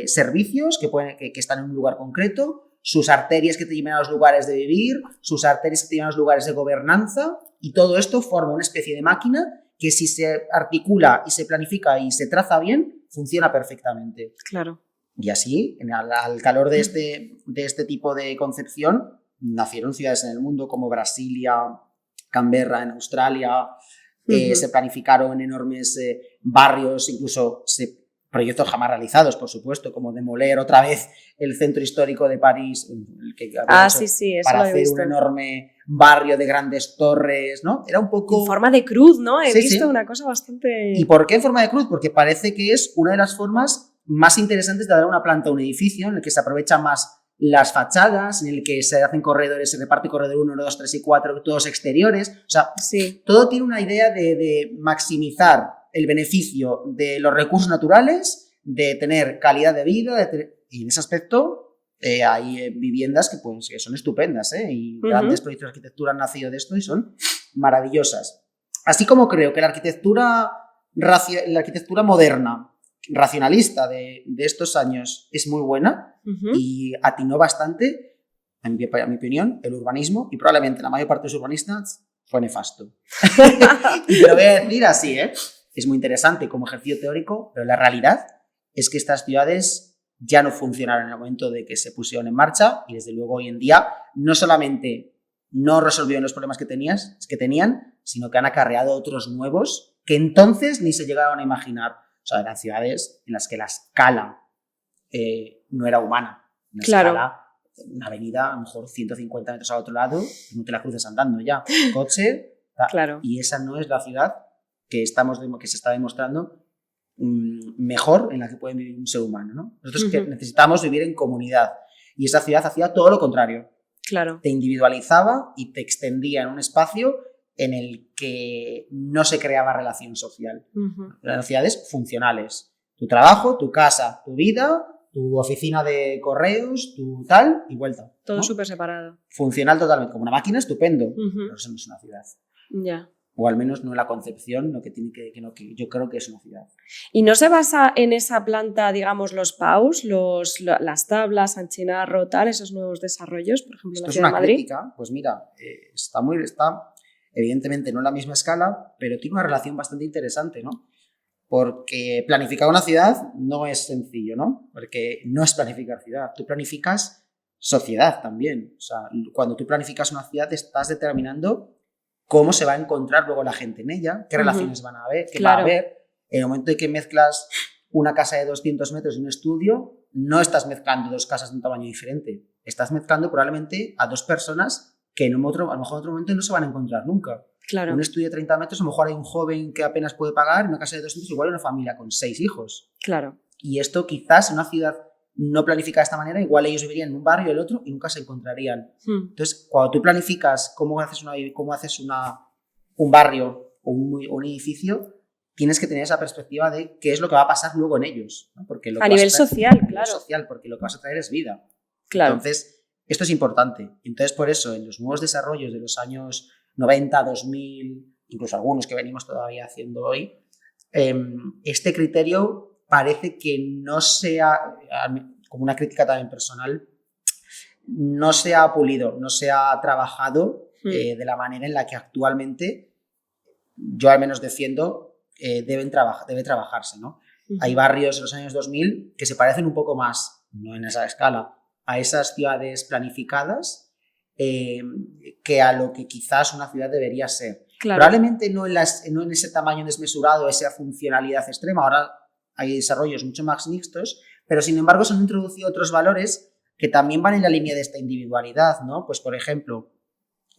servicios que están en un lugar concreto, sus arterias que te llevan a los lugares de vivir, sus arterias que te llevan a los lugares de gobernanza, y todo esto forma una especie de máquina que si se articula y se planifica y se traza bien, funciona perfectamente. Claro. Y así, al calor de este tipo de concepción, nacieron ciudades en el mundo como Brasilia, Canberra en Australia, se planificaron enormes barrios, incluso proyectos jamás realizados, por supuesto, como demoler otra vez el centro histórico de París, sí, eso para lo he hacer visto. un enorme barrio de grandes torres, ¿no? Era un poco... En forma de cruz, ¿no? He visto sí. una cosa bastante... ¿Y por qué en forma de cruz? Porque parece que es una de las formas más interesantes de dar una planta a un edificio, en el que se aprovecha más las fachadas, en el que se hacen corredores, se reparte corredor 1, 2, 3 y 4, todos exteriores. O sea, todo tiene una idea de maximizar el beneficio de los recursos naturales, de tener calidad de vida, y en ese aspecto hay viviendas que son estupendas, y grandes proyectos de arquitectura han nacido de esto y son maravillosas. Así como creo que la arquitectura moderna, racionalista de estos años es muy buena y atinó bastante, en mi opinión, el urbanismo, y probablemente la mayor parte de los urbanistas fue nefasto. Y te lo voy a decir así, es muy interesante como ejercicio teórico, pero la realidad es que estas ciudades ya no funcionaron en el momento de que se pusieron en marcha, y desde luego hoy en día no solamente no resolvieron los problemas que tenían, sino que han acarreado otros nuevos que entonces ni se llegaron a imaginar. O sea, eran ciudades en las que la escala no era humana. Escala, una avenida, a lo mejor 150 metros al otro lado, no te la cruces andando ya. Coche, claro. Y esa no es la ciudad que se está demostrando mejor en la que puede vivir un ser humano, ¿no? Nosotros que necesitamos vivir en comunidad, y esa ciudad hacía todo lo contrario. Claro. Te individualizaba y te extendía en un espacio en el que no se creaba relación social. Las ciudades funcionales. Tu trabajo, tu casa, tu vida, tu oficina de correos, tu tal y vuelta. Todo ¿no? súper separado. Funcional totalmente. Como una máquina, estupendo. Pero eso no es una ciudad. Ya. o al menos no la concepción, lo que tiene que yo creo que es una ciudad. ¿Y no se basa en esa planta, digamos, los PAUs, las tablas, San Chinarro, tal, esos nuevos desarrollos, por ejemplo, en Esto la es ciudad una de Madrid? crítica, pues mira, está evidentemente no en la misma escala, pero tiene una relación bastante interesante, ¿no? Porque planificar una ciudad no es sencillo, ¿no? Porque no es planificar ciudad, tú planificas sociedad también. O sea, cuando tú planificas una ciudad estás determinando cómo se va a encontrar luego la gente en ella, qué relaciones van a haber, qué va a haber. En el momento en que mezclas una casa de 200 metros y un estudio, no estás mezclando dos casas de un tamaño diferente. Estás mezclando probablemente a dos personas que a lo mejor en otro momento no se van a encontrar nunca. Claro. Un estudio de 30 metros, a lo mejor hay un joven que apenas puede pagar, una casa de 200, igual una familia con 6 hijos. Claro. Y esto quizás en una ciudad no planificada de esta manera, igual ellos vivirían en un barrio y el otro y nunca se encontrarían. Entonces, cuando tú planificas cómo haces un barrio o un edificio, tienes que tener esa perspectiva de qué es lo que va a pasar luego en ellos, ¿no? Porque lo a nivel social, claro. Social, porque lo que vas a traer es vida. Claro. Entonces, esto es importante. Entonces, por eso, en los nuevos desarrollos de los años 90, 2000, incluso algunos que venimos todavía haciendo hoy, este criterio parece que no sea, como una crítica también personal, no se ha pulido, no se ha trabajado de la manera en la que actualmente yo al menos defiendo debe trabajarse, ¿no? Hay barrios en los años 2000 que se parecen un poco más, no en esa escala, a esas ciudades planificadas que a lo que quizás una ciudad debería ser. Claro. Probablemente no en ese tamaño desmesurado, esa funcionalidad extrema. Ahora hay desarrollos mucho más mixtos, pero sin embargo se han introducido otros valores que también van en la línea de esta individualidad, ¿no? Pues por ejemplo,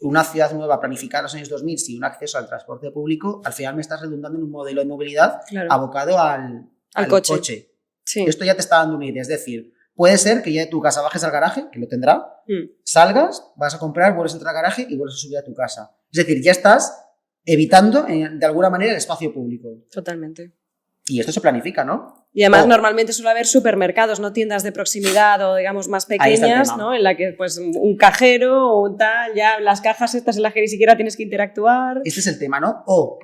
una ciudad nueva planificada en los años 2000 sin un acceso al transporte público, al final me estás redundando en un modelo de movilidad abocado al coche. Sí. Esto ya te está dando una idea, es decir, puede ser que ya de tu casa bajes al garaje, que lo tendrá, salgas, vas a comprar, vuelves a entrar al garaje y vuelves a subir a tu casa. Es decir, ya estás evitando de alguna manera el espacio público. Totalmente. Y esto se planifica, ¿no? Y además normalmente suele haber supermercados, no tiendas de proximidad o digamos más pequeñas, ¿no? En la que pues un cajero o un tal, ya las cajas estas en las que ni siquiera tienes que interactuar. Este es el tema, ¿no? O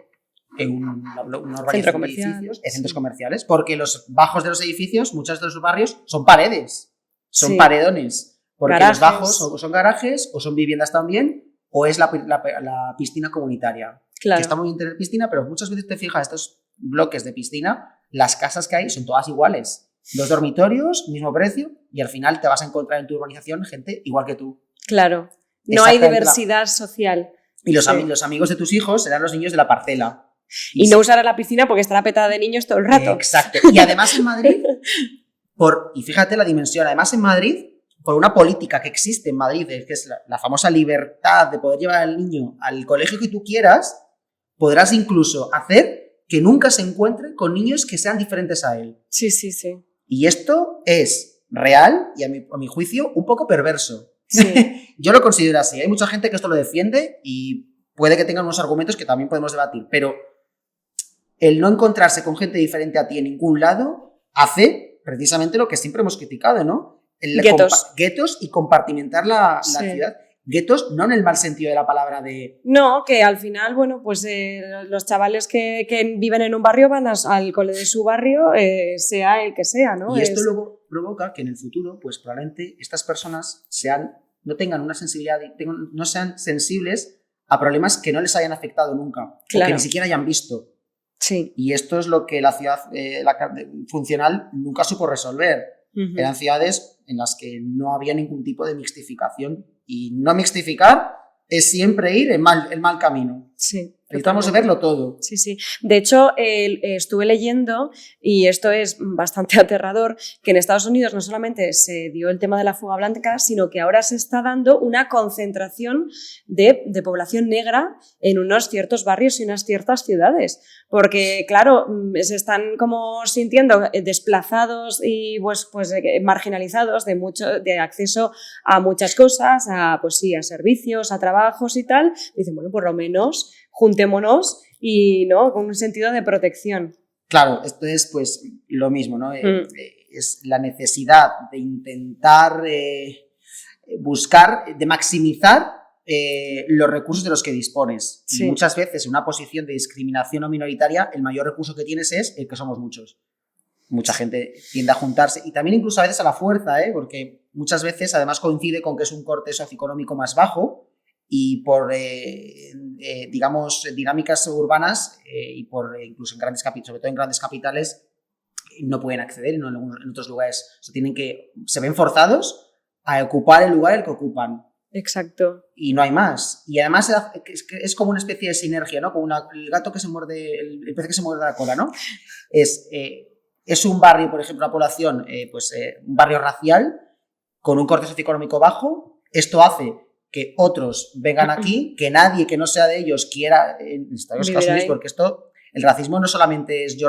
en una urbanización de edificios, en centros comerciales, porque los bajos de los edificios, muchos de los barrios, son paredes, son paredones, porque garajes. Los bajos o son garajes o son viviendas también, o es la piscina comunitaria. Claro. Que está muy bien tener piscina, pero muchas veces te fijas, estos bloques de piscina, las casas que hay son todas iguales. 2 dormitorios, mismo precio, y al final te vas a encontrar en tu urbanización gente igual que tú. Claro, no hay diversidad social. Y los amigos de tus hijos serán los niños de la parcela. Y no usarás la piscina porque estará petada de niños todo el rato. Exacto. Y además en Madrid, y fíjate la dimensión, además en Madrid, por una política que existe en Madrid, que es la famosa libertad de poder llevar al niño al colegio que tú quieras, podrás incluso hacer que nunca se encuentre con niños que sean diferentes a él. Sí, sí, sí. Y esto es real y a mi juicio un poco perverso. Sí. Yo lo considero así. Hay mucha gente que esto lo defiende y puede que tengan unos argumentos que también podemos debatir, pero el no encontrarse con gente diferente a ti en ningún lado hace precisamente lo que siempre hemos criticado, ¿no? Guetos y compartimentar la ciudad. Guetos, no en el mal sentido de la palabra de... No, que al final, bueno, pues los chavales que viven en un barrio van al cole de su barrio, sea el que sea, ¿no? Y esto luego provoca que en el futuro, pues probablemente estas personas no tengan una sensibilidad, no sean sensibles a problemas que no les hayan afectado nunca, o que ni siquiera hayan visto. Sí. Y esto es lo que la ciudad funcional nunca supo resolver. Eran ciudades en las que no había ningún tipo de mixtificación. Y no mixtificar es siempre ir el mal camino. Sí. Necesitamos verlo todo. Sí, sí. De hecho, estuve leyendo, y esto es bastante aterrador, que en Estados Unidos no solamente se dio el tema de la fuga blanca, sino que ahora se está dando una concentración de población negra en unos ciertos barrios y unas ciertas ciudades. Porque, claro, se están como sintiendo desplazados y pues marginalizados de acceso a muchas cosas, a servicios, a trabajos y tal. Dicen, bueno, por lo menos juntémonos y ¿no? Con un sentido de protección. Claro, esto es pues lo mismo, ¿no? Es la necesidad de intentar buscar, de maximizar los recursos de los que dispones. Sí. Y muchas veces en una posición de discriminación o minoritaria, el mayor recurso que tienes es el que somos muchos. Mucha gente tiende a juntarse y también incluso a veces a la fuerza, porque muchas veces además coincide con que es un corte socioeconómico más bajo y por, digamos, dinámicas urbanas y por incluso en grandes capitales, sobre todo en grandes capitales, no pueden acceder en otros lugares. O sea, se ven forzados a ocupar el lugar el que ocupan. Exacto. Y no hay más. Y además es como una especie de sinergia, ¿no? Como el gato que se muerde, el pez que se muerde la cola, ¿no? Es un barrio, por ejemplo, una población, un barrio racial con un corte socioeconómico bajo. Esto hace que otros vengan aquí, que nadie que no sea de ellos quiera en Estados Unidos, porque el racismo no solamente es yo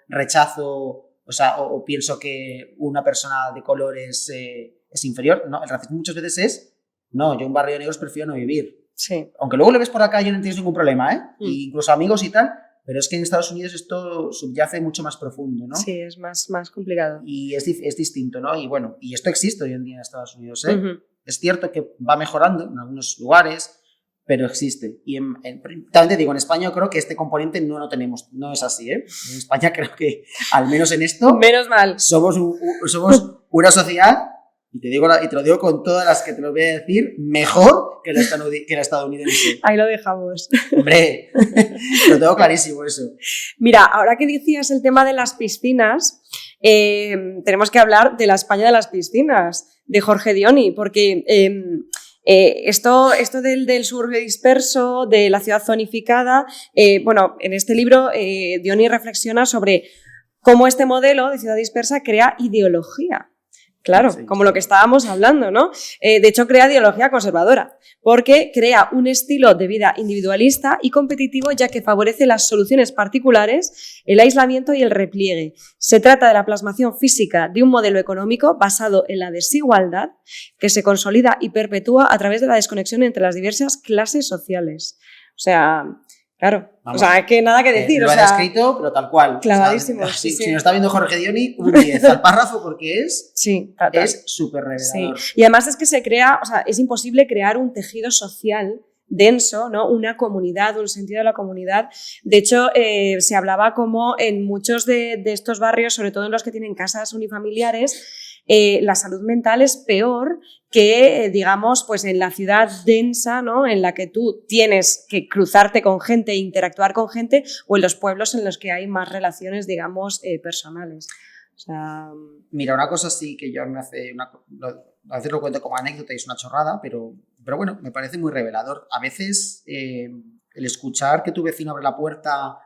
rechazo, o pienso que una persona de color es inferior. No, el racismo muchas veces es, no, yo en un barrio de negros prefiero no vivir. Sí. Aunque luego le ves por la calle y no tienes ningún problema, incluso amigos y tal. Pero es que en Estados Unidos esto subyace mucho más profundo, ¿no? Sí, es más complicado. Y es distinto, ¿no? Y bueno, y esto existe hoy en día en Estados Unidos, ¿eh? Uh-huh. Es cierto que va mejorando en algunos lugares, pero existe. Y también te digo, en España yo creo que este componente no lo tenemos, no es así, ¿eh? En España creo que, al menos en esto, menos mal, somos una sociedad, y te lo digo con todas las que te lo voy a decir, mejor que la estadounidense. Ahí lo dejamos. Hombre, lo tengo clarísimo eso. Mira, ahora que decías el tema de las piscinas, tenemos que hablar de la España de las piscinas, de Jorge Dioni, porque esto del suburbio disperso, de la ciudad zonificada, en este libro Dioni reflexiona sobre cómo este modelo de ciudad dispersa crea ideología. Claro, sí, como lo que estábamos hablando, ¿no? De hecho, crea ideología conservadora, porque crea un estilo de vida individualista y competitivo, ya que favorece las soluciones particulares, el aislamiento y el repliegue. Se trata de la plasmación física de un modelo económico basado en la desigualdad, que se consolida y perpetúa a través de la desconexión entre las diversas clases sociales. O sea, claro, vamos, es que nada que decir. Lo han escrito, pero tal cual. Clavadísimo. O sea, si nos está viendo Jorge Dioni, un 10 al párrafo porque es súper revelador. Sí. Y además es que es imposible crear un tejido social denso, ¿no? Una comunidad, un sentido de la comunidad. De hecho, se hablaba como en muchos de estos barrios, sobre todo en los que tienen casas unifamiliares, la salud mental es peor que, digamos, pues en la ciudad densa, ¿no? En la que tú tienes que cruzarte con gente e interactuar con gente, o en los pueblos en los que hay más relaciones, digamos, personales. O sea... Mira, una cosa sí que yo me hace... A veces lo cuento como anécdota y es una chorrada, pero bueno, me parece muy revelador. A veces el escuchar que tu vecino abre la puerta,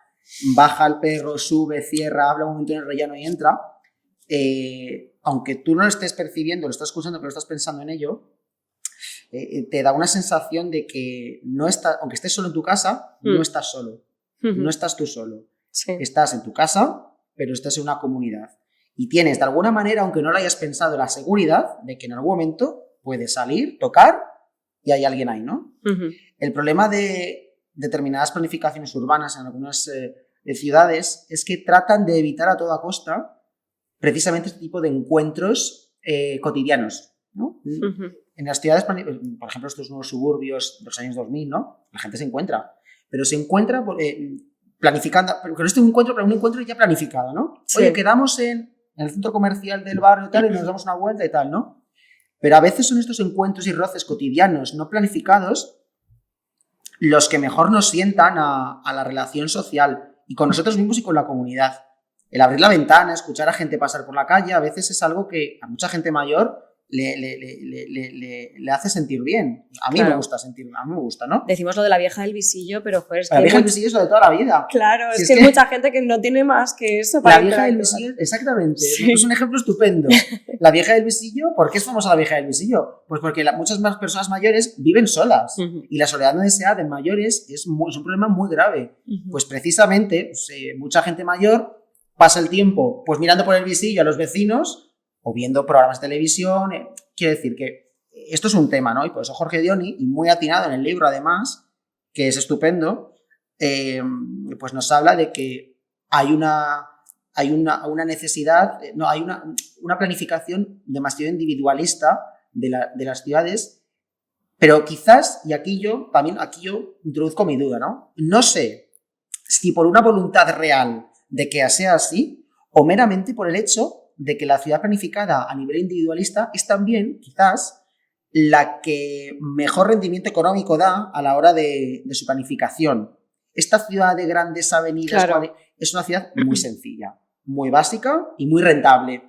baja el perro, sube, cierra, habla un momento en el rellano y entra... aunque tú no lo estés percibiendo, lo estás escuchando, pero estás pensando en ello, te da una sensación de que aunque estés solo en tu casa, no estás solo. No estás tú solo. Sí. Estás en tu casa, pero estás en una comunidad. Y tienes, de alguna manera, aunque no lo hayas pensado, la seguridad de que en algún momento puedes salir, tocar y hay alguien ahí, ¿no? Uh-huh. El problema de determinadas planificaciones urbanas en algunas ciudades es que tratan de evitar a toda costa precisamente este tipo de encuentros cotidianos, ¿no? Uh-huh. En las ciudades, por ejemplo, estos nuevos suburbios de los años 2000, ¿no? La gente se encuentra, pero se encuentra planificando, pero no es un encuentro ya planificado, ¿no? Sí. Oye, quedamos en el centro comercial del barrio y tal, y nos damos una vuelta y tal, ¿no? Pero a veces son estos encuentros y roces cotidianos no planificados los que mejor nos sientan a la relación social y con nosotros mismos y con la comunidad. El abrir la ventana, escuchar a gente pasar por la calle, a veces es algo que a mucha gente mayor le hace sentir bien. A mí me gusta, ¿no? Decimos lo de la vieja del visillo, pero joder, es que... La vieja del visillo es lo de toda la vida. Claro, es que hay mucha gente que no tiene más que eso. La vieja del visillo, exactamente. Sí. Es un ejemplo estupendo. La vieja del visillo, ¿por qué es famosa la vieja del visillo? Pues porque muchas más personas mayores viven solas. Uh-huh. Y la soledad no deseada de mayores es un problema muy grave. Uh-huh. Pues precisamente, mucha gente mayor pasa el tiempo pues mirando por el visillo a los vecinos o viendo programas de televisión. Quiero decir que esto es un tema, ¿no? Y por eso Jorge Dioni, y muy atinado en el libro además, que es estupendo, pues nos habla de que hay una necesidad, no, hay una planificación demasiado individualista de las ciudades, Pero quizás, y aquí yo introduzco mi duda, ¿no? No sé si por una voluntad real de que sea así o meramente por el hecho de que la ciudad planificada a nivel individualista es también, quizás, la que mejor rendimiento económico da a la hora de su planificación. Esta ciudad de grandes avenidas es una ciudad muy sencilla, muy básica y muy rentable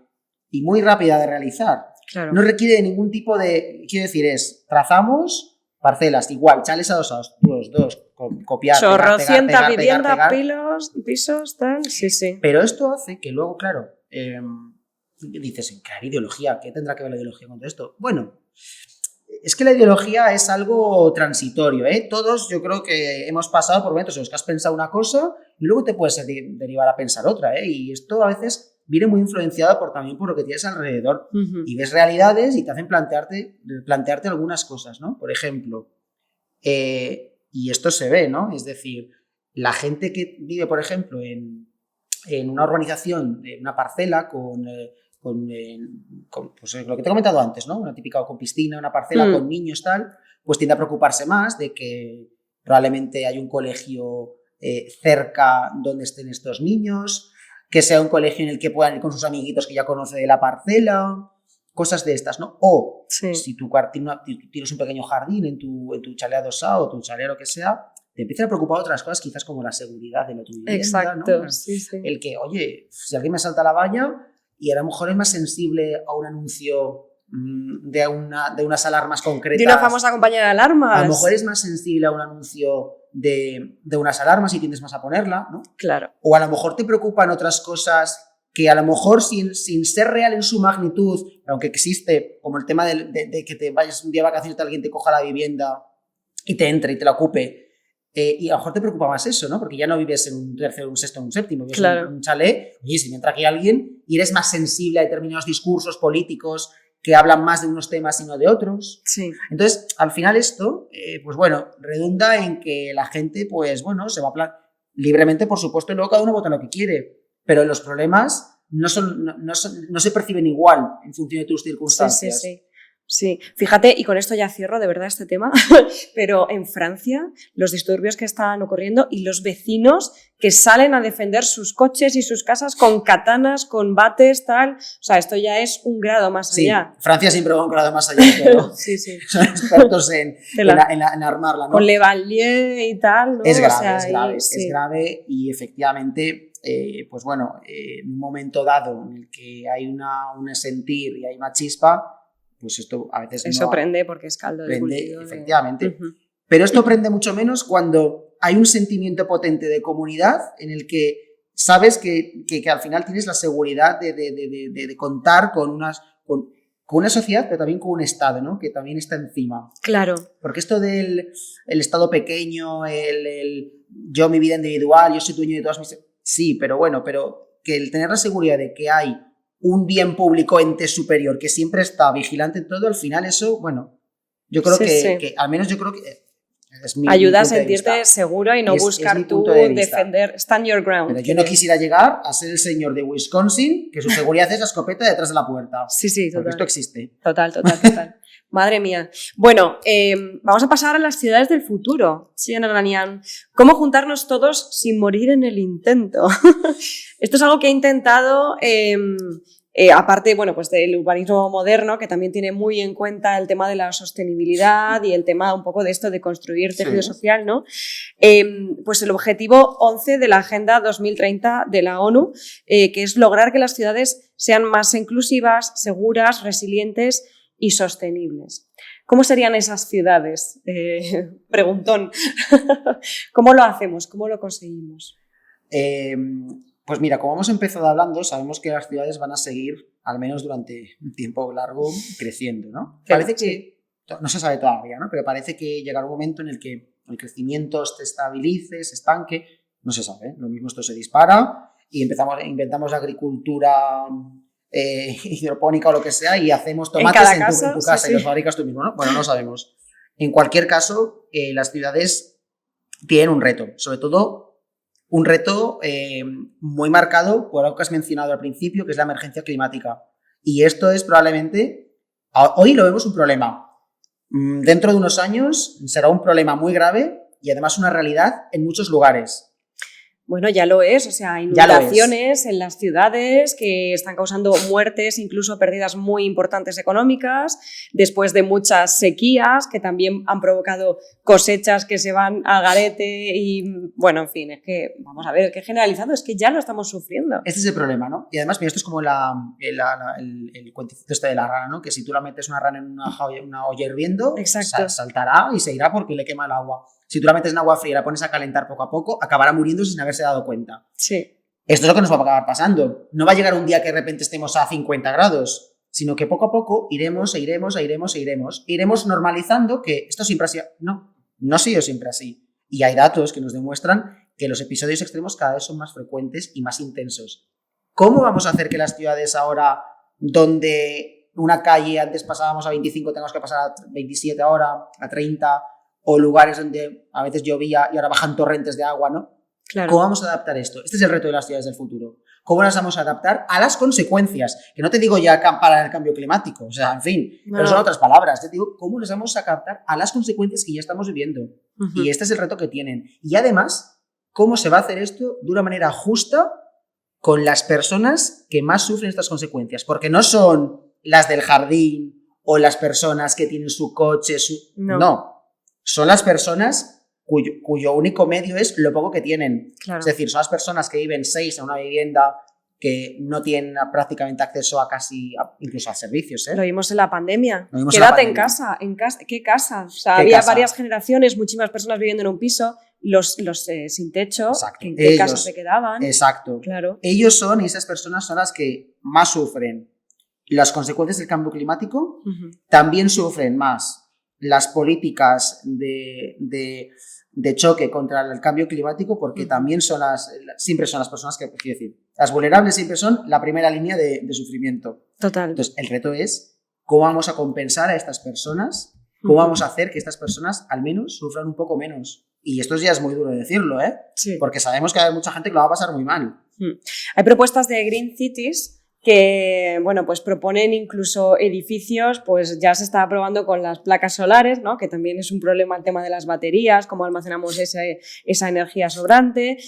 y muy rápida de realizar. Claro. No requiere de ningún tipo de... Quiero decir, trazamos parcelas, igual, chales adosados, dos, copiar, chorrocientas viviendas, pegar. pisos, tal, sí. Pero esto hace que luego, claro, dices, ¿qué ideología? ¿Qué tendrá que ver la ideología con todo esto? Bueno, es que la ideología es algo transitorio, ¿eh? Todos yo creo que hemos pasado por momentos en los que has pensado una cosa y luego te puedes derivar a pensar otra, ¿eh? Y esto a veces viene muy influenciado también por lo que tienes alrededor. Y ves realidades y te hacen plantearte algunas cosas, ¿no? Por ejemplo, y esto se ve, ¿no? Es decir, la gente que vive, por ejemplo, en una urbanización, en una parcela con pues lo que te he comentado antes, ¿no? Una típica con piscina, una parcela con niños, tal, pues tiende a preocuparse más de que probablemente hay un colegio cerca donde estén estos niños, que sea un colegio en el que puedan ir con sus amiguitos que ya conoce de la parcela, cosas de estas, ¿no? O si tú tienes un pequeño jardín en tu chalet adosado o tu chalet lo que sea, te empiezan a preocupar otras cosas, quizás como la seguridad de tu vivienda, exacto, ¿no? Sí. El que, oye, si alguien me salta la valla y a lo mejor es más sensible a un anuncio de unas alarmas concretas. De una famosa compañía de alarmas. A lo mejor es más sensible a un anuncio de unas alarmas y tiendes más a ponerla, ¿no? Claro. O a lo mejor te preocupan otras cosas que a lo mejor sin ser real en su magnitud, aunque existe, como el tema de que te vayas un día de vacaciones y alguien te coja la vivienda y te entre y te la ocupe, y a lo mejor te preocupa más eso, ¿no? Porque ya no vives en un tercero, un sexto, un séptimo, vives en un chalet, oye, si me entra aquí alguien y eres más sensible a determinados discursos políticos que hablan más de unos temas y no de otros. Sí. Entonces, al final esto, pues bueno, redunda en que la gente, pues bueno, se va a libremente, por supuesto, y luego cada uno vota lo que quiere, pero los problemas no se perciben igual en función de tus circunstancias. Sí, fíjate, y con esto ya cierro de verdad este tema, pero en Francia los disturbios que están ocurriendo y los vecinos que salen a defender sus coches y sus casas con katanas, con bates, tal, o sea, esto ya es un grado más allá. Francia siempre va un grado más allá, pero sí. Son expertos en armarla, ¿no? Con Le Vallier y tal, ¿no? Es grave, es grave y efectivamente, pues bueno, en un momento dado en el que hay un sentir y hay una chispa, pues esto a veces eso prende porque es caldo de cultivo. Efectivamente. Pero esto prende mucho menos cuando hay un sentimiento potente de comunidad en el que sabes que al final tienes la seguridad de contar con una sociedad, pero también con un Estado, ¿no? Que también está encima. Claro. Porque esto del Estado pequeño, yo mi vida individual, yo soy dueño de todas mis... Sí, pero bueno, pero que el tener la seguridad de que hay un bien público, ente superior, que siempre está vigilante en todo, al final eso, bueno, yo creo que al menos yo creo que es mi ayuda a sentirte seguro y no buscar tú defender, stand your ground. Pero yo no quisiera llegar a ser el señor de Wisconsin, que su seguridad es la escopeta detrás de la puerta. Sí, total. Porque esto existe. Total. Madre mía. Bueno, vamos a pasar a las ciudades del futuro. Sian Aranian, ¿cómo juntarnos todos sin morir en el intento? Esto es algo que he intentado, aparte, bueno, pues del urbanismo moderno, que también tiene muy en cuenta el tema de la sostenibilidad y el tema un poco de esto de construir tejido social, ¿no? Pues el objetivo 11 de la Agenda 2030 de la ONU, que es lograr que las ciudades sean más inclusivas, seguras, resilientes y sostenibles. ¿Cómo serían esas ciudades? Preguntón. ¿Cómo lo hacemos? ¿Cómo lo conseguimos? Pues mira, como hemos empezado hablando, sabemos que las ciudades van a seguir, al menos durante un tiempo largo, creciendo, ¿no? Parece que, no se sabe todavía, ¿no? Pero parece que llegará un momento en el que el crecimiento se estabilice, se estanque, no se sabe, ¿eh? Lo mismo esto se dispara y inventamos la agricultura hidropónica o lo que sea y hacemos tomates en tu casa y los fabricas tú mismo, ¿no? Bueno, no sabemos. En cualquier caso, las ciudades tienen un reto, sobre todo un reto muy marcado por algo que has mencionado al principio, que es la emergencia climática. Y esto es probablemente, hoy lo vemos un problema, dentro de unos años será un problema muy grave y además una realidad en muchos lugares. Bueno, ya lo es, o sea, inundaciones en las ciudades que están causando muertes, incluso pérdidas muy importantes económicas, después de muchas sequías que también han provocado cosechas que se van al garete y, bueno, en fin, es que, vamos a ver, es que generalizado, es que ya lo estamos sufriendo. Este es el problema, ¿no? Y además, mira, esto es como el cuentecito este de la rana, ¿no? Que si tú la metes una rana en una olla hirviendo, saltará y se irá porque le quema el agua. Si tú la metes en agua fría y la pones a calentar poco a poco, acabará muriendo sin haberse dado cuenta. Sí. Esto es lo que nos va a acabar pasando. No va a llegar un día que de repente estemos a 50 grados, sino que poco a poco iremos normalizando que esto siempre ha sido... No ha sido siempre así. Y hay datos que nos demuestran que los episodios extremos cada vez son más frecuentes y más intensos. ¿Cómo vamos a hacer que las ciudades ahora, donde una calle antes pasábamos a 25, tengamos que pasar a 27 ahora, a 30... o lugares donde a veces llovía y ahora bajan torrentes de agua, ¿no? Claro. ¿Cómo vamos a adaptar esto? Este es el reto de las ciudades del futuro. ¿Cómo las vamos a adaptar a las consecuencias? Que no te digo ya para el cambio climático, o sea, en fin, pero son otras palabras. Te digo, ¿cómo les vamos a adaptar a las consecuencias que ya estamos viviendo? Y este es el reto que tienen. Y además, ¿cómo se va a hacer esto de una manera justa con las personas que más sufren estas consecuencias? Porque no son las del jardín o las personas que tienen su coche, no. Son las personas cuyo único medio es lo poco que tienen. Claro. Es decir, son las personas que viven 6 en una vivienda, que no tienen prácticamente acceso a incluso a servicios. Lo vimos en la pandemia. Quédate en casa. ¿Qué casa? O sea, había varias generaciones, muchísimas personas viviendo en un piso, los sin techo. Exacto. ¿En qué casa se quedaban? Exacto. Claro. Ellos y esas personas son las que más sufren las consecuencias del cambio climático. También sufren más las políticas de choque contra el cambio climático, porque también siempre son las personas que, quiero decir, las vulnerables siempre son la primera línea de sufrimiento. Total. Entonces, el reto es cómo vamos a compensar a estas personas, cómo vamos a hacer que estas personas al menos sufran un poco menos. Y esto ya es muy duro decirlo, ¿eh? Sí. Porque sabemos que hay mucha gente que lo va a pasar muy mal. Hay propuestas de Green Cities que, bueno, pues proponen incluso edificios, pues ya se está probando con las placas solares, ¿no? Que también es un problema el tema de las baterías, cómo almacenamos esa energía sobrante,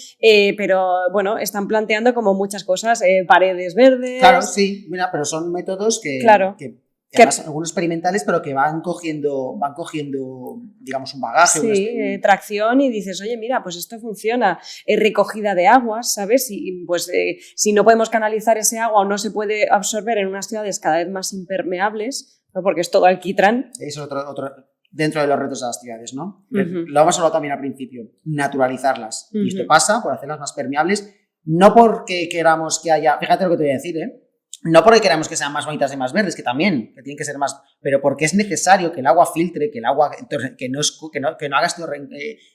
pero bueno, están planteando como muchas cosas, paredes verdes. Claro, sí, mira, pero son métodos que además, algunos experimentales, pero que van cogiendo, digamos, un bagaje. Sí, tracción, y dices, oye, mira, pues esto funciona. Recogida de aguas, ¿sabes? Y pues si no podemos canalizar ese agua o no se puede absorber en unas ciudades cada vez más impermeables, ¿no? Porque es todo alquitrán. Eso es otro dentro de los retos de las ciudades, ¿no? Lo hemos hablado también al principio, naturalizarlas. Y esto pasa por hacerlas más permeables, no porque queramos que haya... Fíjate lo que te voy a decir, ¿eh? No porque queramos que sean más bonitas y más verdes, que también, que tienen que ser más, pero porque es necesario que el agua filtre, que el agua que no haga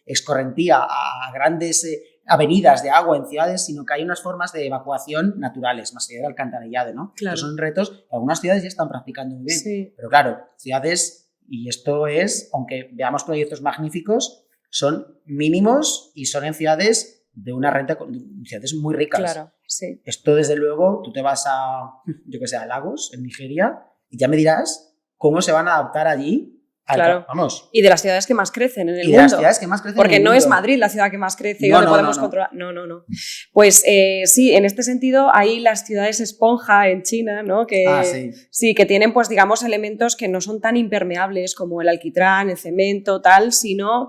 escorrentía a grandes avenidas de agua en ciudades, sino que hay unas formas de evacuación naturales, más allá del alcantarillado, ¿no? Claro. Son retos que algunas ciudades ya están practicando muy bien. Sí. Pero claro, ciudades, y esto es, aunque veamos proyectos magníficos, son mínimos y son en ciudades de una renta, ciudades muy ricas. Claro, sí. Esto, desde luego, tú te vas a Lagos, en Nigeria, y ya me dirás cómo se van a adaptar allí. Claro. Vamos. Y de las ciudades que más crecen en el mundo. De las ciudades que más crecen porque en el no mundo. es Madrid la ciudad que más crece y donde podemos controlar. No. Pues sí, en este sentido, hay las ciudades esponja en China, ¿no? Que, sí, que tienen, pues digamos, elementos que no son tan impermeables como el alquitrán, el cemento, tal, sino,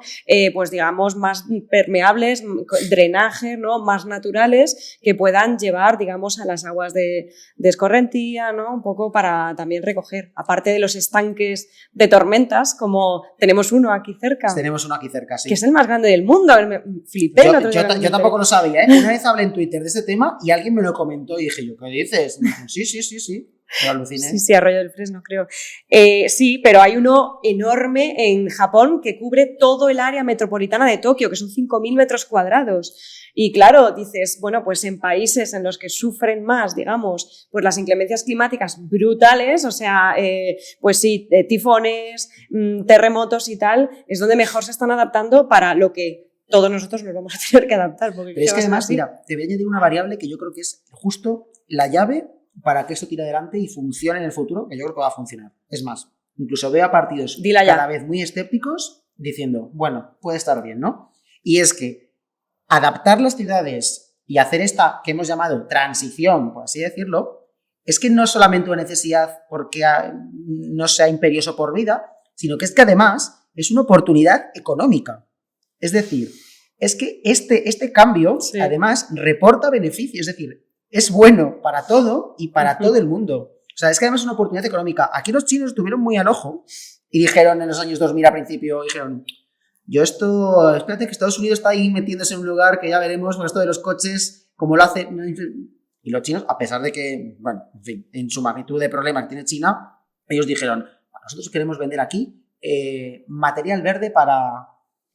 pues digamos, más permeables, drenaje, ¿no? Más naturales, que puedan llevar, digamos, a las aguas de escorrentía, ¿no? Un poco para también recoger, aparte de los estanques de tormentas, como tenemos uno aquí cerca. Tenemos uno aquí cerca, sí. Que es el más grande del mundo. Me flipé el otro día. Yo tampoco lo sabía, ¿eh? Una vez hablé en Twitter de este tema y alguien me lo comentó y dije yo, ¿qué dices? Y dije, sí. Me aluciné. Sí, Arroyo del Fresno, creo. Sí, pero hay uno enorme en Japón que cubre todo el área metropolitana de Tokio, que son 5.000 metros cuadrados. Y claro, dices, bueno, pues en países en los que sufren más, digamos, pues las inclemencias climáticas brutales, o sea, pues sí, tifones, terremotos y tal, es donde mejor se están adaptando para lo que todos nosotros nos vamos a tener que adaptar. Porque pero es que además, mira, te voy a añadir una variable que yo creo que es justo la llave para que esto tire adelante y funcione en el futuro, que yo creo que va a funcionar. Es más, incluso veo a partidos Dila ya. cada vez muy escépticos diciendo, bueno, puede estar bien, ¿no? Y es que adaptar las ciudades y hacer esta que hemos llamado transición, por así decirlo, es que no es solamente una necesidad porque no sea imperioso por vida, sino que es que además es una oportunidad económica. Es decir, es que este cambio además reporta beneficios, es decir, es bueno para todo y para todo el mundo. O sea, es que además es una oportunidad económica. Aquí los chinos estuvieron muy al ojo y dijeron en los años 2000 a principio, dijeron, espérate que Estados Unidos está ahí metiéndose en un lugar que ya veremos con esto de los coches, cómo lo hace. Y los chinos, a pesar de que, bueno, en fin, en su magnitud de problemas que tiene China, ellos dijeron, nosotros queremos vender aquí material verde para...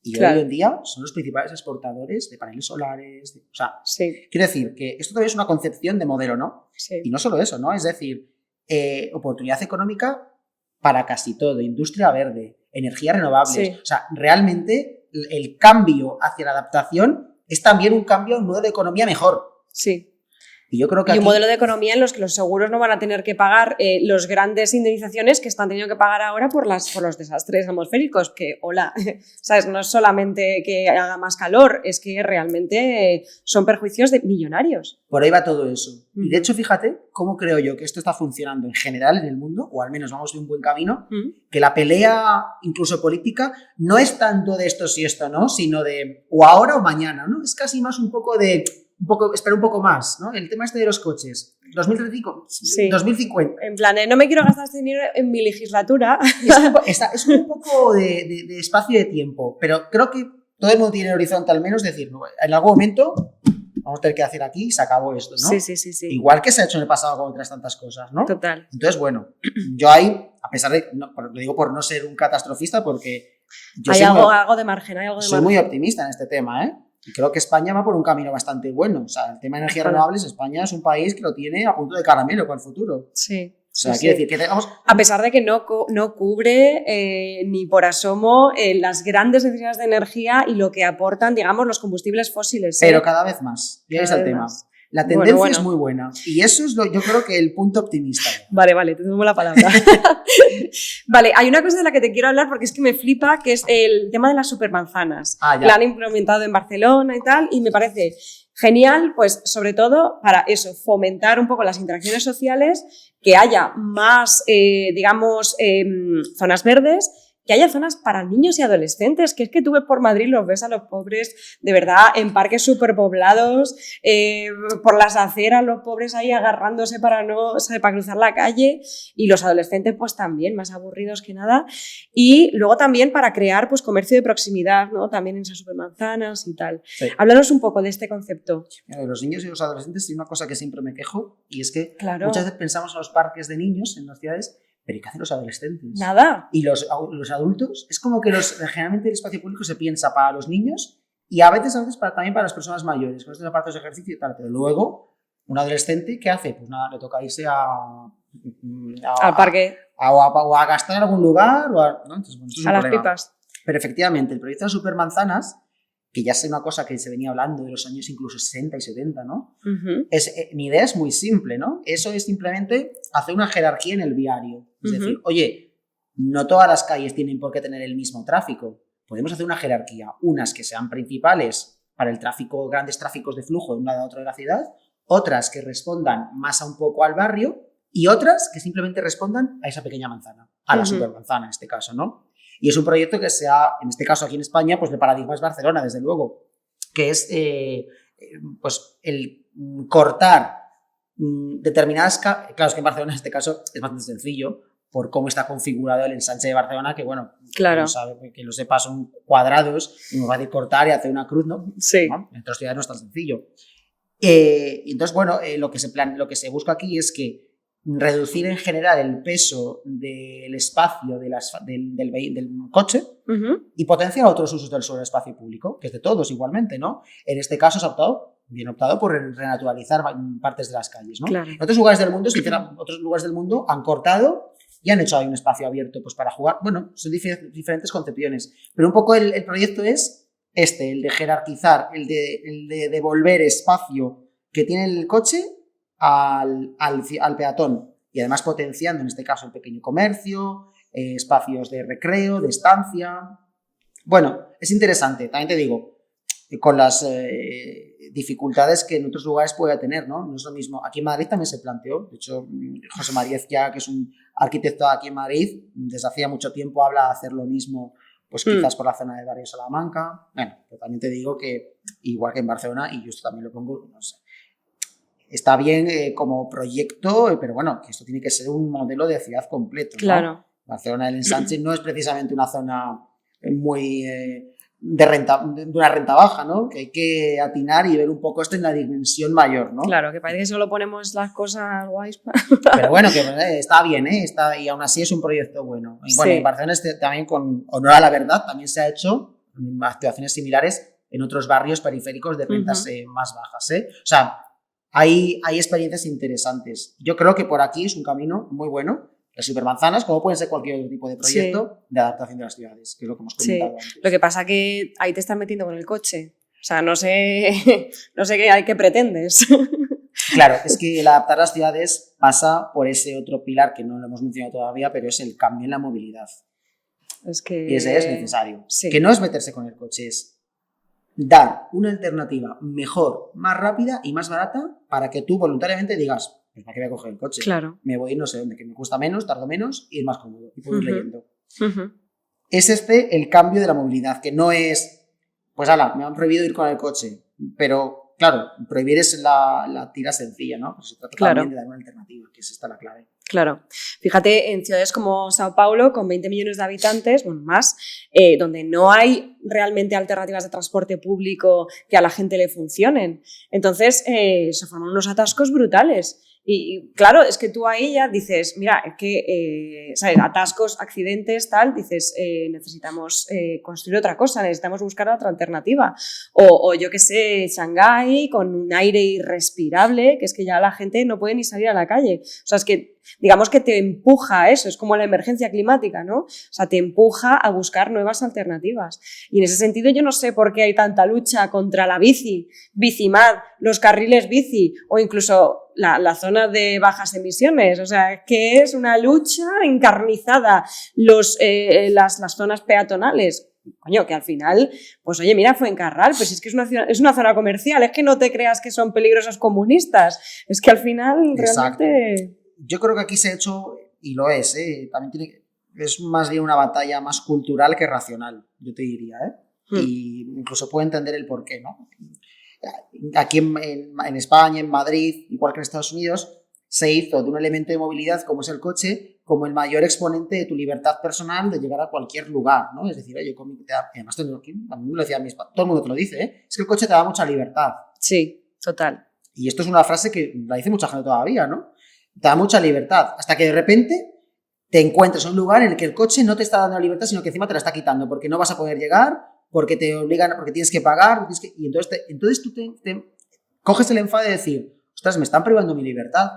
Y hoy en día son los principales exportadores de paneles solares. O sea, quiero decir que esto todavía es una concepción de modelo, ¿no? Sí. Y no solo eso, ¿no? Es decir, oportunidad económica para casi todo, industria verde, energías renovables. Sí. O sea, realmente el cambio hacia la adaptación es también un cambio a un modelo de economía mejor. Sí. Y yo creo que un modelo de economía en los que los seguros no van a tener que pagar las grandes indemnizaciones que están teniendo que pagar ahora por los desastres atmosféricos, que, ¿sabes? No es solamente que haga más calor, es que realmente son perjuicios de millonarios. Por ahí va todo eso. Y de hecho, fíjate cómo creo yo que esto está funcionando en general en el mundo, o al menos vamos de un buen camino, que la pelea, incluso política, no es tanto de esto sí, esto no, sino de o ahora o mañana, ¿no? Es casi más un poco de... espera un poco más, ¿no? El tema este de los coches, 2035, 2050. En plan, no me quiero gastar este dinero en mi legislatura. Es un poco de espacio de tiempo, pero creo que todo el mundo tiene el horizonte al menos, decir, en algún momento vamos a tener que hacer aquí y se acabó esto, ¿no? Sí. Igual que se ha hecho en el pasado con otras tantas cosas, ¿no? Total. Entonces, bueno, yo ahí, a pesar de, lo digo por no ser un catastrofista, porque yo hay algo de margen, soy muy optimista en este tema, ¿eh? Y creo que España va por un camino bastante bueno. O sea, el tema de energías renovables, España es un país que lo tiene a punto de caramelo para el futuro. Sí. O sea, quiere decir que tengamos... A pesar de que no cubre ni por asomo las grandes necesidades de energía y lo que aportan, digamos, los combustibles fósiles. Pero cada vez más. Y ahí está el tema. Más. La tendencia es muy buena. Y eso es yo creo que el punto optimista. Vale, te tomo la palabra. Vale, hay una cosa de la que te quiero hablar porque es que me flipa, que es el tema de las supermanzanas. La han implementado en Barcelona y tal, y me parece genial, pues sobre todo para eso, fomentar un poco las interacciones sociales, que haya más, zonas verdes, que haya zonas para niños y adolescentes, que es que tú ves por Madrid, los ves a los pobres, de verdad, en parques superpoblados, por las aceras, los pobres ahí agarrándose para cruzar la calle, y los adolescentes pues también, más aburridos que nada, y luego también para crear pues comercio de proximidad, ¿no? También en esas supermanzanas y tal. Sí. Háblanos un poco de este concepto. De los niños y los adolescentes hay una cosa que siempre me quejo, y es que muchas veces pensamos en los parques de niños en las ciudades. ¿Pero qué hacen los adolescentes? Nada. Y los adultos, es como que generalmente el espacio público se piensa para los niños y a veces también para las personas mayores, con estos aparatos de ejercicio y tal. Pero luego, un adolescente, ¿qué hace? Pues nada, le toca irse al parque. O a gastar en algún lugar, ¿no? Entonces, bueno, esto es un problema. Las pipas. Pero efectivamente, el proyecto de supermanzanas, que ya es una cosa que se venía hablando de los años incluso 60 y 70, ¿no? Mi idea es muy simple, ¿no? Eso es simplemente hacer una jerarquía en el viario. Es decir, oye, no todas las calles tienen por qué tener el mismo tráfico. Podemos hacer una jerarquía. Unas que sean principales para el tráfico, grandes tráficos de flujo de un lado a otro de la ciudad, otras que respondan más a un poco al barrio y otras que simplemente respondan a esa pequeña manzana, a la supermanzana en este caso, ¿no? Y es un proyecto que en este caso aquí en España, pues el paradigma es Barcelona, desde luego, que es pues el cortar determinadas... Claro, es que en Barcelona en este caso es bastante sencillo por cómo está configurado el ensanche de Barcelona, que bueno, claro. que lo sepa, son cuadrados, y me va a decir cortar y hacer una cruz, ¿no? Sí. ¿No? En otras ciudades no es tan sencillo. Entonces, bueno, lo que se busca aquí es que reducir en general el peso del espacio del coche y potenciar otros usos del suelo espacio público, que es de todos igualmente, ¿no? En este caso se ha optado por renaturalizar partes de las calles, ¿no? Claro. En otros lugares del mundo han cortado y han hecho ahí un espacio abierto pues, para jugar. Bueno, son diferentes concepciones, pero un poco el proyecto es el de jerarquizar, el de devolver espacio que tiene el coche al peatón y además potenciando en este caso el pequeño comercio, espacios de recreo, de estancia. Bueno, es interesante, también te digo, con las dificultades que en otros lugares puede tener, ¿no? No es lo mismo. Aquí en Madrid también se planteó, de hecho, José María Ezquia, que es un arquitecto aquí en Madrid, desde hacía mucho tiempo habla de hacer lo mismo, pues quizás por la zona del barrio Salamanca. Bueno, pero también te digo que, igual que en Barcelona, y yo esto también lo pongo, no sé, está bien como proyecto, pero bueno, que esto tiene que ser un modelo de ciudad completo, ¿no? Claro. Barcelona del Ensanche no es precisamente una zona muy de una renta baja, ¿no? Que hay que atinar y ver un poco esto en la dimensión mayor, ¿no? Claro, que parece que solo ponemos las cosas guays. Pero bueno, que está bien, ¿eh? Y aún así es un proyecto bueno. Y bueno, Sí. en Barcelona también, con honor a la verdad, también se ha hecho actuaciones similares en otros barrios periféricos de rentas más bajas, ¿eh? O sea, hay experiencias interesantes. Yo creo que por aquí es un camino muy bueno. Las supermanzanas, como pueden ser cualquier otro tipo de proyecto de adaptación de las ciudades, que es lo que hemos comentado antes. Lo que pasa que ahí te estás metiendo con el coche. O sea, no sé qué pretendes. Claro, es que el adaptar las ciudades pasa por ese otro pilar que no lo hemos mencionado todavía, pero es el cambio en la movilidad. Es que... Y ese es necesario. Sí. Que no es meterse con el coche, es dar una alternativa mejor, más rápida y más barata para que tú voluntariamente digas, pues ¿para qué voy a coger el coche? Claro. Me voy no sé dónde, que me cuesta menos, tardo menos y es más cómodo y puedo ir leyendo. Uh-huh. Es el cambio de la movilidad, que no es, pues ala, me han prohibido ir con el coche, pero claro, prohibir es la tira sencilla, ¿no? Pues se trata también de dar una alternativa, que es esta la clave. Claro. Fíjate, en ciudades como Sao Paulo, con 20 millones de habitantes, bueno, más, donde no hay realmente alternativas de transporte público que a la gente le funcionen. Entonces, se forman unos atascos brutales. Y claro, es que tú ahí ya dices, mira, es que, ¿sabes? Atascos, accidentes, tal, dices, necesitamos construir otra cosa, necesitamos buscar otra alternativa. O yo qué sé, Shanghái, con un aire irrespirable, que es que ya la gente no puede ni salir a la calle. O sea, es que digamos que te empuja a eso, es como la emergencia climática, ¿no? O sea, te empuja a buscar nuevas alternativas. Y en ese sentido yo no sé por qué hay tanta lucha contra la bici, Bicimad, los carriles bici o incluso la zona de bajas emisiones. O sea, que es una lucha encarnizada, las zonas peatonales. Coño, que al final, pues oye, mira Fuencarral, pues es que es una zona comercial, es que no te creas que son peligrosos comunistas, es que al final realmente... Yo creo que aquí se ha hecho, y lo es, también es más bien una batalla más cultural que racional, yo te diría, y incluso puedo entender el porqué, ¿no? Aquí en España, en Madrid, igual que en Estados Unidos, se hizo de un elemento de movilidad como es el coche, como el mayor exponente de tu libertad personal de llegar a cualquier lugar, ¿no? Es decir, oye, además a mí me lo decía todo el mundo te lo dice, es que el coche te da mucha libertad. Sí, total. Y esto es una frase que la dice mucha gente todavía, ¿no? Te da mucha libertad, hasta que de repente te encuentras en un lugar en el que el coche no te está dando la libertad, sino que encima te la está quitando, porque no vas a poder llegar, porque te obligan, porque tienes que pagar, y entonces tú te coges el enfado de decir, ostras, me están privando mi libertad.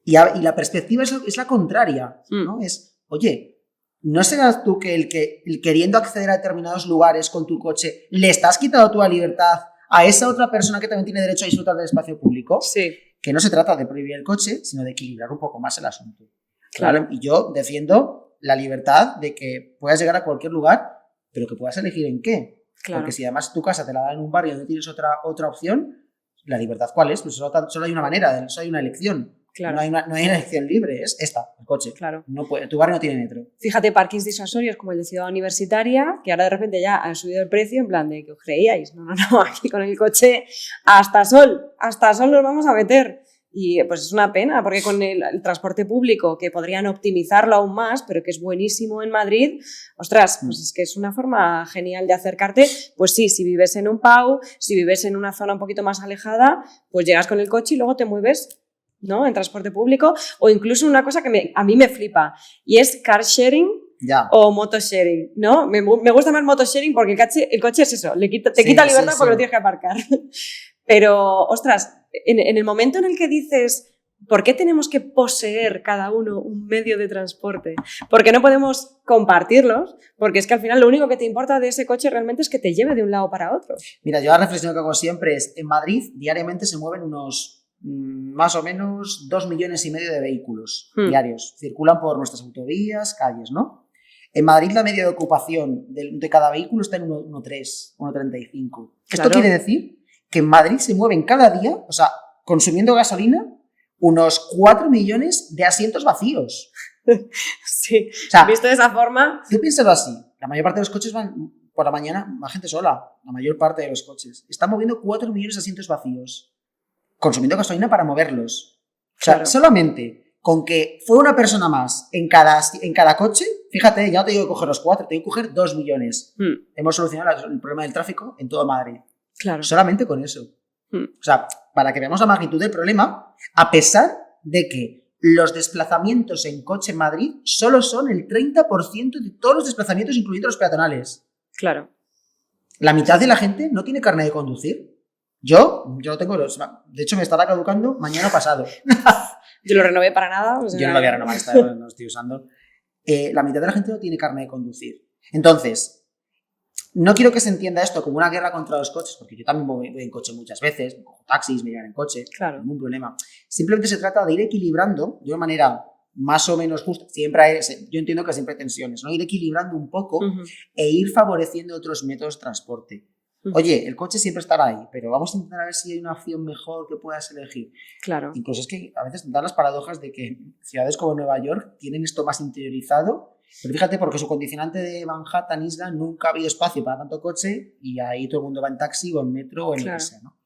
Y la perspectiva es la contraria, ¿no? Es, oye, ¿no serás tú que el queriendo acceder a determinados lugares con tu coche le estás quitando tu libertad a esa otra persona que también tiene derecho a disfrutar del espacio público? Sí. Que no se trata de prohibir el coche, sino de equilibrar un poco más el asunto. Claro. Y yo defiendo la libertad de que puedas llegar a cualquier lugar, pero que puedas elegir en qué. Claro. Porque si además tu casa te la da en un barrio donde tienes otra opción, ¿la libertad cuál es? Pues solo hay una manera, solo hay una elección. Claro. No hay una elección libre, es esta, el coche. Claro. Tu barrio no tiene metro. Fíjate, parkings disuasorios como el de Ciudad Universitaria, que ahora de repente ya han subido el precio en plan de que os creíais. No, aquí con el coche hasta sol nos vamos a meter. Y pues es una pena, porque con el transporte público, que podrían optimizarlo aún más, pero que es buenísimo en Madrid, ostras, pues es que es una forma genial de acercarte. Pues sí, si vives en un PAU, si vives en una zona un poquito más alejada, pues llegas con el coche y luego te mueves, ¿no? En transporte público, o incluso una cosa que a mí me flipa, y es car sharing o motosharing, ¿no? Me gusta más motosharing porque el coche es eso, te quita libertad porque lo tienes que aparcar. Pero, ostras, en el momento en el que dices, ¿por qué tenemos que poseer cada uno un medio de transporte? ¿Por qué no podemos compartirlos? Porque es que al final lo único que te importa de ese coche realmente es que te lleve de un lado para otro. Mira, yo la reflexión que hago siempre es, en Madrid diariamente se mueven unos más o menos 2,5 millones de vehículos diarios. Circulan por nuestras autovías, calles, ¿no? En Madrid la media de ocupación de cada vehículo está en 1,3, 1,35. Esto quiere decir que en Madrid se mueven cada día, o sea, consumiendo gasolina, unos 4 millones de asientos vacíos. Sí, O sea, visto de esa forma... Tú piénsalo así, la mayor parte de los coches van por la mañana, va gente sola, la mayor parte de los coches. Están moviendo 4 millones de asientos vacíos, consumiendo gasolina para moverlos. O sea, solamente con que fue una persona más en cada coche, fíjate, ya no te digo que coger los 4, te digo que coger 2 millones. Hemos solucionado el problema del tráfico en todo Madrid. Claro. Solamente con eso. O sea, para que veamos la magnitud del problema, a pesar de que los desplazamientos en coche en Madrid solo son el 30% de todos los desplazamientos, incluyendo los peatonales. Claro. La mitad de la gente no tiene carnet de conducir. Yo no tengo de hecho, me estará caducando mañana pasado. Yo lo renové para nada. O sea... Yo no lo voy a renovar, no lo estoy usando. La mitad de la gente no tiene carnet de conducir. Entonces, no quiero que se entienda esto como una guerra contra los coches, porque yo también voy en coche muchas veces, me cojo taxis, me llevan en coche, claro. Ningún problema. Simplemente se trata de ir equilibrando de una manera más o menos justa. Siempre yo entiendo que siempre hay tensiones, ¿no? Ir equilibrando un poco e ir favoreciendo otros métodos de transporte. Oye, el coche siempre estará ahí, pero vamos a intentar a ver si hay una opción mejor que puedas elegir. Claro. Incluso es que a veces dan las paradojas de que ciudades como Nueva York tienen esto más interiorizado, pero fíjate, porque su condicionante de Manhattan, Isla, nunca ha habido espacio para tanto coche y ahí todo el mundo va en taxi o en metro o en lo que sea, ¿no?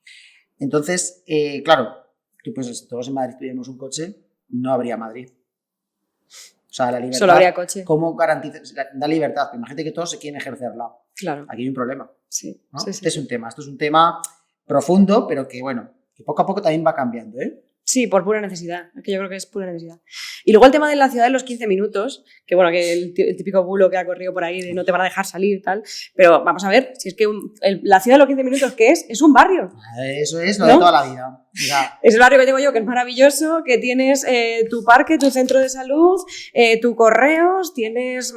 Entonces, claro, tú pues si todos en Madrid tuviéramos un coche, no habría Madrid. O sea, la libertad... Solo habría coche. ¿Cómo garantizas? Da libertad, pero imagínate que todos se quieren ejercerla. Claro. Aquí hay un problema. Sí. ¿No? Sí. Esto es un tema profundo, pero que, bueno, que poco a poco también va cambiando, ¿eh? Sí, por pura necesidad, que yo creo que es pura necesidad. Y luego el tema de la ciudad de los 15 minutos, que bueno, que el típico bulo que ha corrido por ahí de no te van a dejar salir y tal, pero vamos a ver, si es que la ciudad de los 15 minutos, ¿qué es? Es un barrio. Eso es lo de toda la vida. Mira. Es el barrio que tengo yo, que es maravilloso, que tienes tu parque, tu centro de salud, tu correos, tienes,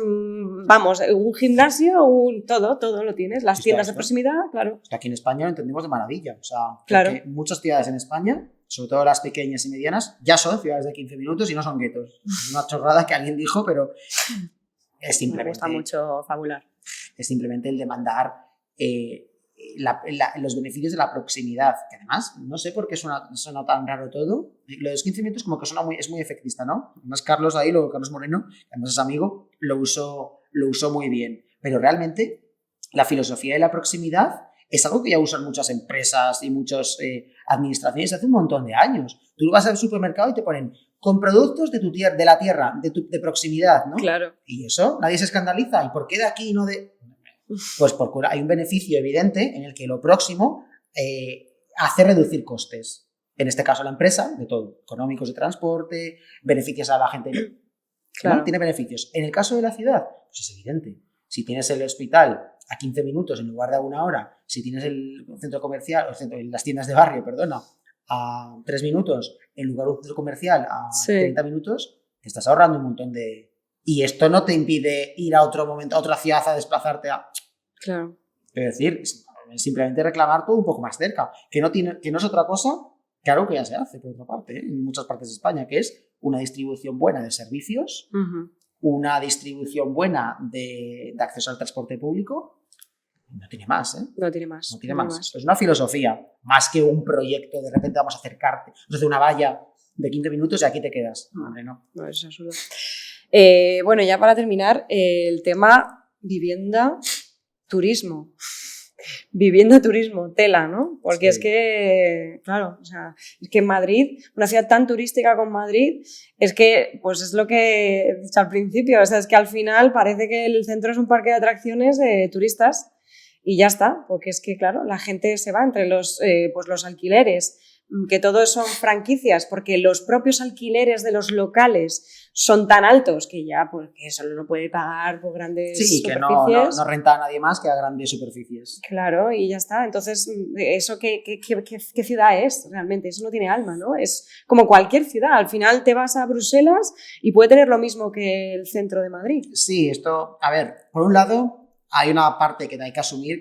vamos, un gimnasio, todo lo tienes, las tiendas de proximidad, claro. Aquí en España lo entendemos de maravilla, o sea, claro. Muchas ciudades en España, sobre todo las pequeñas y medianas, ya son ciudades de 15 minutos y no son guetos. Es una chorrada que alguien dijo, pero es simplemente... Me gusta mucho fabular. Es simplemente el demandar los beneficios de la proximidad, que además, no sé por qué suena tan raro todo. Lo de los 15 minutos como que es muy efectista, ¿no? Además Carlos Moreno, que además es amigo, lo usó muy bien. Pero realmente la filosofía de la proximidad es algo que ya usan muchas empresas y muchas administraciones hace un montón de años. Tú vas al supermercado y te ponen con productos de la tierra, de proximidad, ¿no? Claro. Y eso, nadie se escandaliza. ¿Y por qué de aquí y no de...? Pues porque hay un beneficio evidente en el que lo próximo hace reducir costes. En este caso la empresa, de todo, económicos de transporte, beneficios a la gente, claro. ¿No? Tiene beneficios. En el caso de la ciudad, pues es evidente. Si tienes el hospital a 15 minutos en lugar de a 1 hora, si tienes el centro comercial, las tiendas de barrio, perdona, a 3 minutos en lugar de un centro comercial a 30 minutos, te estás ahorrando un montón de... Y esto no te impide ir a otro momento, a otra ciudad a desplazarte a... Claro. Es decir, simplemente reclamar todo un poco más cerca, que no es otra cosa que algo que ya se hace, por otra parte, en muchas partes de España, que es una distribución buena de servicios, una distribución buena de acceso al transporte público. No tiene más, ¿eh? No tiene más. Es una filosofía, más que un proyecto, de repente vamos a acercarte, vamos a hacer una valla de 15 minutos y aquí te quedas. Hombre, no. No, eso es absurdo. Bueno, ya para terminar, el tema vivienda, turismo. Vivienda, turismo, tela, ¿no? Porque es que, claro, o sea, es que en Madrid, una ciudad tan turística como Madrid, es que, pues es lo que he dicho al principio, o sea, es que al final parece que el centro es un parque de atracciones de turistas y ya está, porque es que, claro, la gente se va entre los alquileres, que todos son franquicias, porque los propios alquileres de los locales son tan altos que ya pues que solo lo puede pagar por grandes superficies. Que no renta a nadie más que a grandes superficies. Claro, y ya está. Entonces, ¿eso qué ciudad es realmente? Eso no tiene alma, ¿no? Es como cualquier ciudad. Al final te vas a Bruselas y puede tener lo mismo que el centro de Madrid. Sí, esto, a ver, por un lado hay una parte que hay que asumir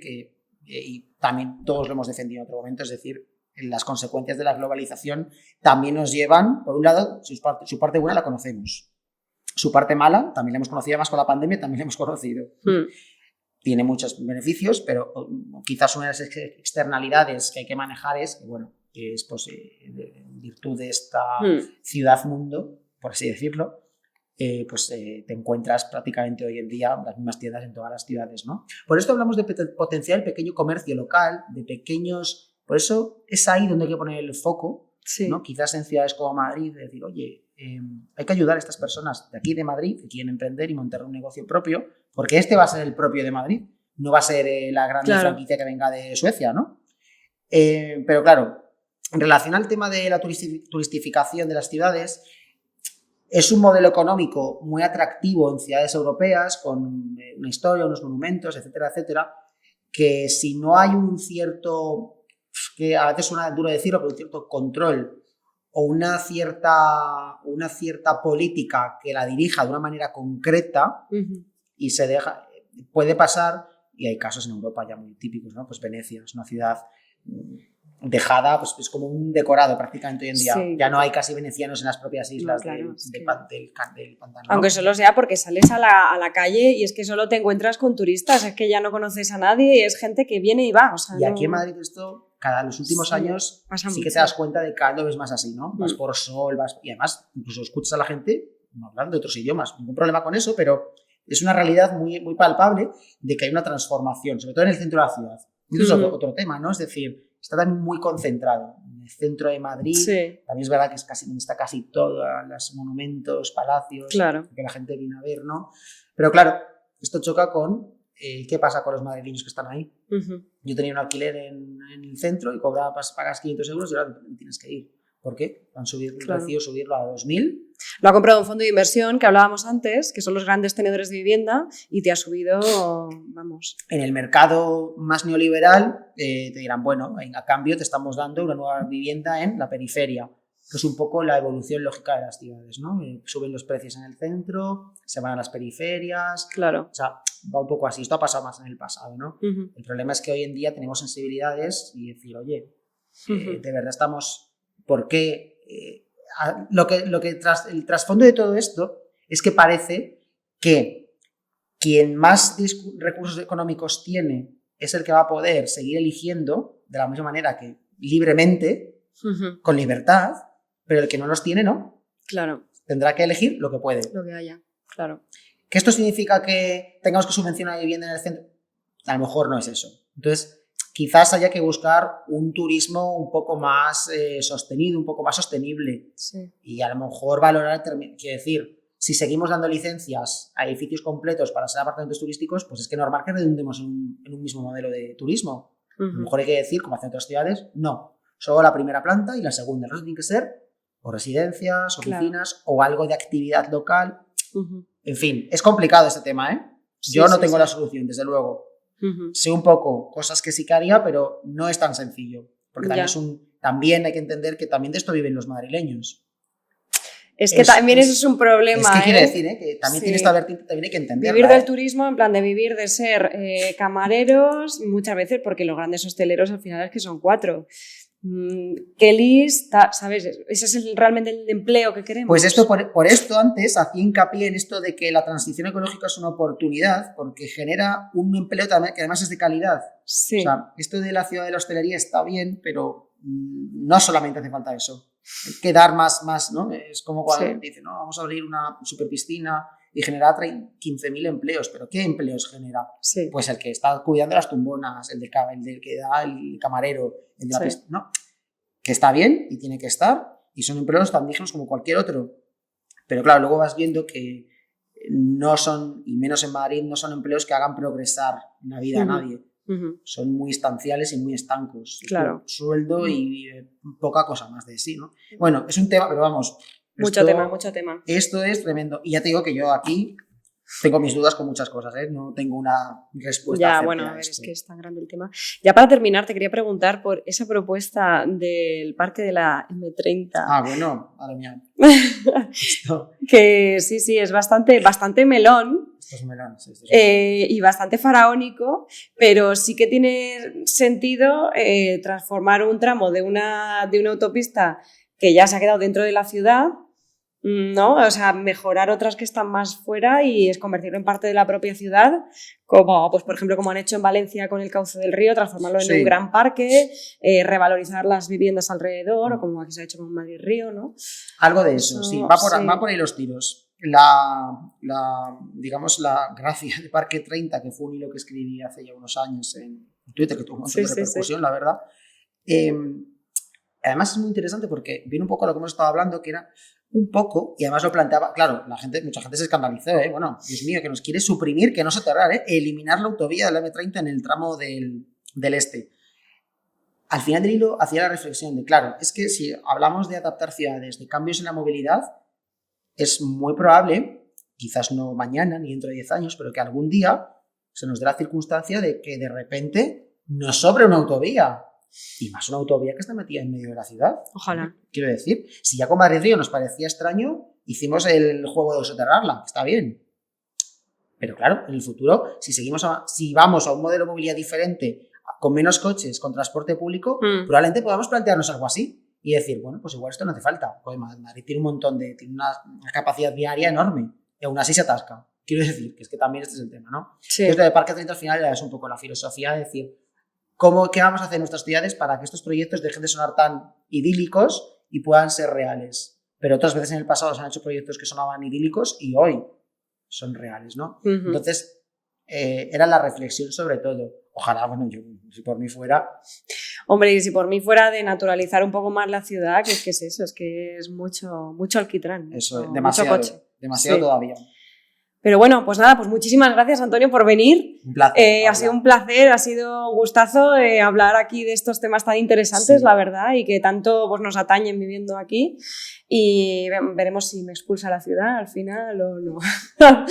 y también todos lo hemos defendido en otro momento, es decir, las consecuencias de la globalización también nos llevan, por un lado, su parte buena la conocemos. Su parte mala también la hemos conocido, además con la pandemia también la hemos conocido. Tiene muchos beneficios, pero quizás una de las externalidades que hay que manejar es que, bueno, es pues, en virtud de esta ciudad-mundo, por así decirlo, te encuentras prácticamente hoy en día las mismas tiendas en todas las ciudades, ¿no? Por esto hablamos de potenciar el pequeño comercio local, de pequeños... Por eso es ahí donde hay que poner el foco, ¿no? Quizás en ciudades como Madrid, de decir, oye, hay que ayudar a estas personas de aquí de Madrid que quieren emprender y montar un negocio propio, porque este va a ser el propio de Madrid, no va a ser la gran franquicia que venga de Suecia, ¿no? Pero claro, en relación al tema de la turistificación de las ciudades, es un modelo económico muy atractivo en ciudades europeas, con una historia, unos monumentos, etcétera, etcétera, que si no hay un cierto, que a veces suena duro decirlo, pero un cierto control o una cierta política que la dirija de una manera concreta y se deja, puede pasar, y hay casos en Europa ya muy típicos, ¿no? Pues Venecia es una ciudad dejada, pues es como un decorado prácticamente hoy en día. Ya no hay casi venecianos en las propias islas del pantano. Aunque solo sea porque sales a la calle y es que solo te encuentras con turistas, es que ya no conoces a nadie y es gente que viene y va. O sea, y aquí en Madrid esto, los últimos años, sí que te das cuenta de que cada vez lo ves más así, ¿no? Vas por Sol, y además incluso escuchas a la gente hablando de otros idiomas. Ningún problema con eso, pero es una realidad muy, muy palpable de que hay una transformación, sobre todo en el centro de la ciudad. Y eso es otro tema, ¿no? Es decir, está también muy concentrado en el centro de Madrid. También es verdad que es casi donde está casi todos los monumentos, palacios, que la gente viene a ver, ¿no? Pero claro, esto choca con qué pasa con los madrileños que están ahí. Yo tenía un alquiler en el centro y pagas 500 euros y ahora tienes que ir. ¿Por qué? Han subido el precio, subirlo a 2.000. Lo ha comprado un fondo de inversión que hablábamos antes, que son los grandes tenedores de vivienda, y te ha subido, vamos. En el mercado más neoliberal te dirán, bueno, a cambio te estamos dando una nueva vivienda en la periferia, que es un poco la evolución lógica de las ciudades, ¿no? Suben los precios en el centro, se van a las periferias. Claro. O sea, va un poco así. Esto ha pasado más en el pasado, ¿no? El problema es que hoy en día tenemos sensibilidades y decir, oye, de verdad estamos... ¿Por qué? El trasfondo de todo esto es que parece que quien más recursos económicos tiene es el que va a poder seguir eligiendo de la misma manera que libremente, con libertad, pero el que no los tiene, no. Claro. Tendrá que elegir lo que puede. Lo que haya, claro. ¿Que esto significa que tengamos que subvencionar la vivienda en el centro? A lo mejor no es eso. Entonces, quizás haya que buscar un turismo un poco más sostenido, un poco más sostenible. Y a lo mejor valorar, quiero decir, si seguimos dando licencias a edificios completos para ser apartamentos turísticos, pues es que normal que redundemos en un mismo modelo de turismo. A lo mejor hay que decir, como hacen otras ciudades, no, solo la primera planta y la segunda. El resto tiene que ser o residencias, oficinas o algo de actividad local. En fin, es complicado este tema, ¿eh? Yo no tengo la solución, desde luego. Sé un poco cosas que sí que haría, pero no es tan sencillo. Porque también hay que entender que también de esto viven los madrileños. Es que también eso es un problema. Es que quiere decir, que también tiene esta vertiente, también hay que entenderla. Vivir del turismo, en plan de vivir de ser camareros, muchas veces, porque los grandes hosteleros al final es que son 4. Kellys, ¿sabes? ¿Ese es realmente el empleo que queremos? Pues esto, por esto antes hacía hincapié en esto de que la transición ecológica es una oportunidad porque genera un empleo también, que además es de calidad. Sí. O sea, esto de la ciudad de la hostelería está bien, pero no solamente hace falta eso. Hay que dar más, ¿no? Es como cuando dicen, no, vamos a abrir una super piscina y generar 15.000 empleos. ¿Pero qué empleos genera? Pues el que está cuidando las tumbonas, el que da el camarero, el de la piscina, ¿no? Que está bien y tiene que estar, y son empleos tan dignos como cualquier otro. Pero claro, luego vas viendo que no son, y menos en Madrid, no son empleos que hagan progresar en la vida a nadie. Son muy instanciales y muy estancos. Claro. Sueldo y poca cosa más de sí, ¿no? Bueno, es un tema, pero vamos. Mucho tema. Esto es tremendo. Y ya te digo que yo aquí tengo mis dudas con muchas cosas, ¿eh? No tengo una respuesta. Ya, bueno, a ver, es que es tan grande el tema. Ya para terminar, te quería preguntar por esa propuesta del parque de la M30. Ah, bueno, madre mía. Que sí, es bastante melón. Estos melones. Y bastante faraónico, pero sí que tiene sentido transformar un tramo de una autopista que ya se ha quedado dentro de la ciudad, ¿no? O sea, mejorar otras que están más fuera y es convertirlo en parte de la propia ciudad, como, pues, por ejemplo, como han hecho en Valencia con el cauce del río, transformarlo en un gran parque, revalorizar las viviendas alrededor, o como aquí se ha hecho con Madrid Río, ¿no? Algo de eso, sí. Va por ahí los tiros. Digamos, la gracia de Parque 30, que fue un hilo que escribí hace ya unos años en Twitter, que tuvo un montón de repercusión, la verdad. Además es muy interesante porque viene un poco a lo que hemos estado hablando, que era un poco, y además lo planteaba, claro, mucha gente se escandalizó, bueno, Dios mío, que nos quiere suprimir, que no soterrar, eliminar la autovía del M30 en el tramo del este. Al final del hilo hacía la reflexión de, claro, es que si hablamos de adaptar ciudades, de cambios en la movilidad, es muy probable, quizás no mañana ni dentro de 10 años, pero que algún día se nos dé la circunstancia de que de repente nos sobre una autovía. Y más una autovía que está metida en medio de la ciudad. Ojalá. Quiero decir, si ya con Madrid Río nos parecía extraño, hicimos el juego de soterrarla, está bien. Pero claro, en el futuro, si vamos a un modelo de movilidad diferente, con menos coches, con transporte público, probablemente podamos plantearnos algo así y decir, bueno, pues igual esto no hace falta. Pues Madrid tiene tiene una capacidad diaria enorme y aún así se atasca. Quiero decir, que es que también este es el tema, ¿no? Sí. Entonces, lo de Parque 30 al final es un poco la filosofía de decir, ¿qué vamos a hacer en nuestras ciudades para que estos proyectos dejen de sonar tan idílicos y puedan ser reales? Pero otras veces en el pasado se han hecho proyectos que sonaban idílicos y hoy son reales, ¿no? Uh-huh. Entonces, era la reflexión sobre todo. Ojalá, bueno, yo, si por mí fuera... Hombre, y si por mí fuera de naturalizar un poco más la ciudad, que es eso, es que es mucho alquitrán. Eso, demasiado coche. Demasiado sí. Todavía. Pero bueno, pues nada, pues muchísimas gracias, Antonio, por venir. Un placer. Ha sido un placer, ha sido un gustazo hablar aquí de estos temas tan interesantes, sí. La verdad, y que tanto pues, nos atañen viviendo aquí. Y veremos si me expulsa la ciudad al final o no.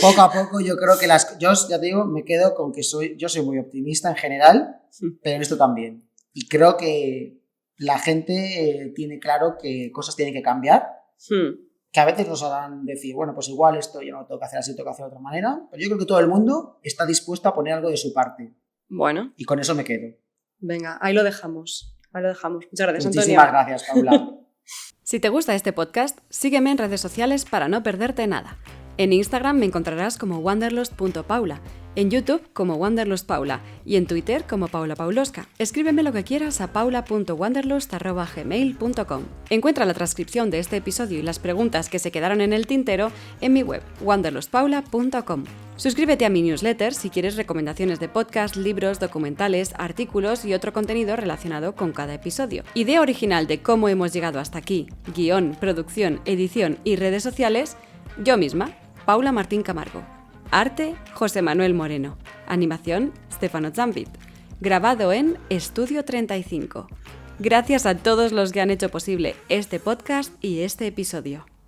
Poco a poco yo creo que yo ya te digo, me quedo con que yo soy muy optimista en general, pero en esto también. Y creo que la gente tiene claro que cosas tienen que cambiar. Que a veces nos harán decir, bueno, pues igual esto ya no lo tengo que hacer así, tengo que hacer de otra manera, pero yo creo que todo el mundo está dispuesto a poner algo de su parte. Bueno. Y con eso me quedo. Venga, ahí lo dejamos. Muchas gracias, Muchísimas gracias, Paula. Si te gusta este podcast, sígueme en redes sociales para no perderte nada. En Instagram me encontrarás como wanderlust.paula, en YouTube como wanderlustpaula y en Twitter como paulapauloska. Escríbeme lo que quieras a paula.wanderlust@gmail.com. Encuentra la transcripción de este episodio y las preguntas que se quedaron en el tintero en mi web wanderlustpaula.com. Suscríbete a mi newsletter si quieres recomendaciones de podcast, libros, documentales, artículos y otro contenido relacionado con cada episodio. Idea original de cómo hemos llegado hasta aquí, guión, producción, edición y redes sociales, yo misma, Paula Martín Camargo. Arte, José Manuel Moreno. Animación, Stefano Zambit. Grabado en Estudio 35. Gracias a todos los que han hecho posible este podcast y este episodio.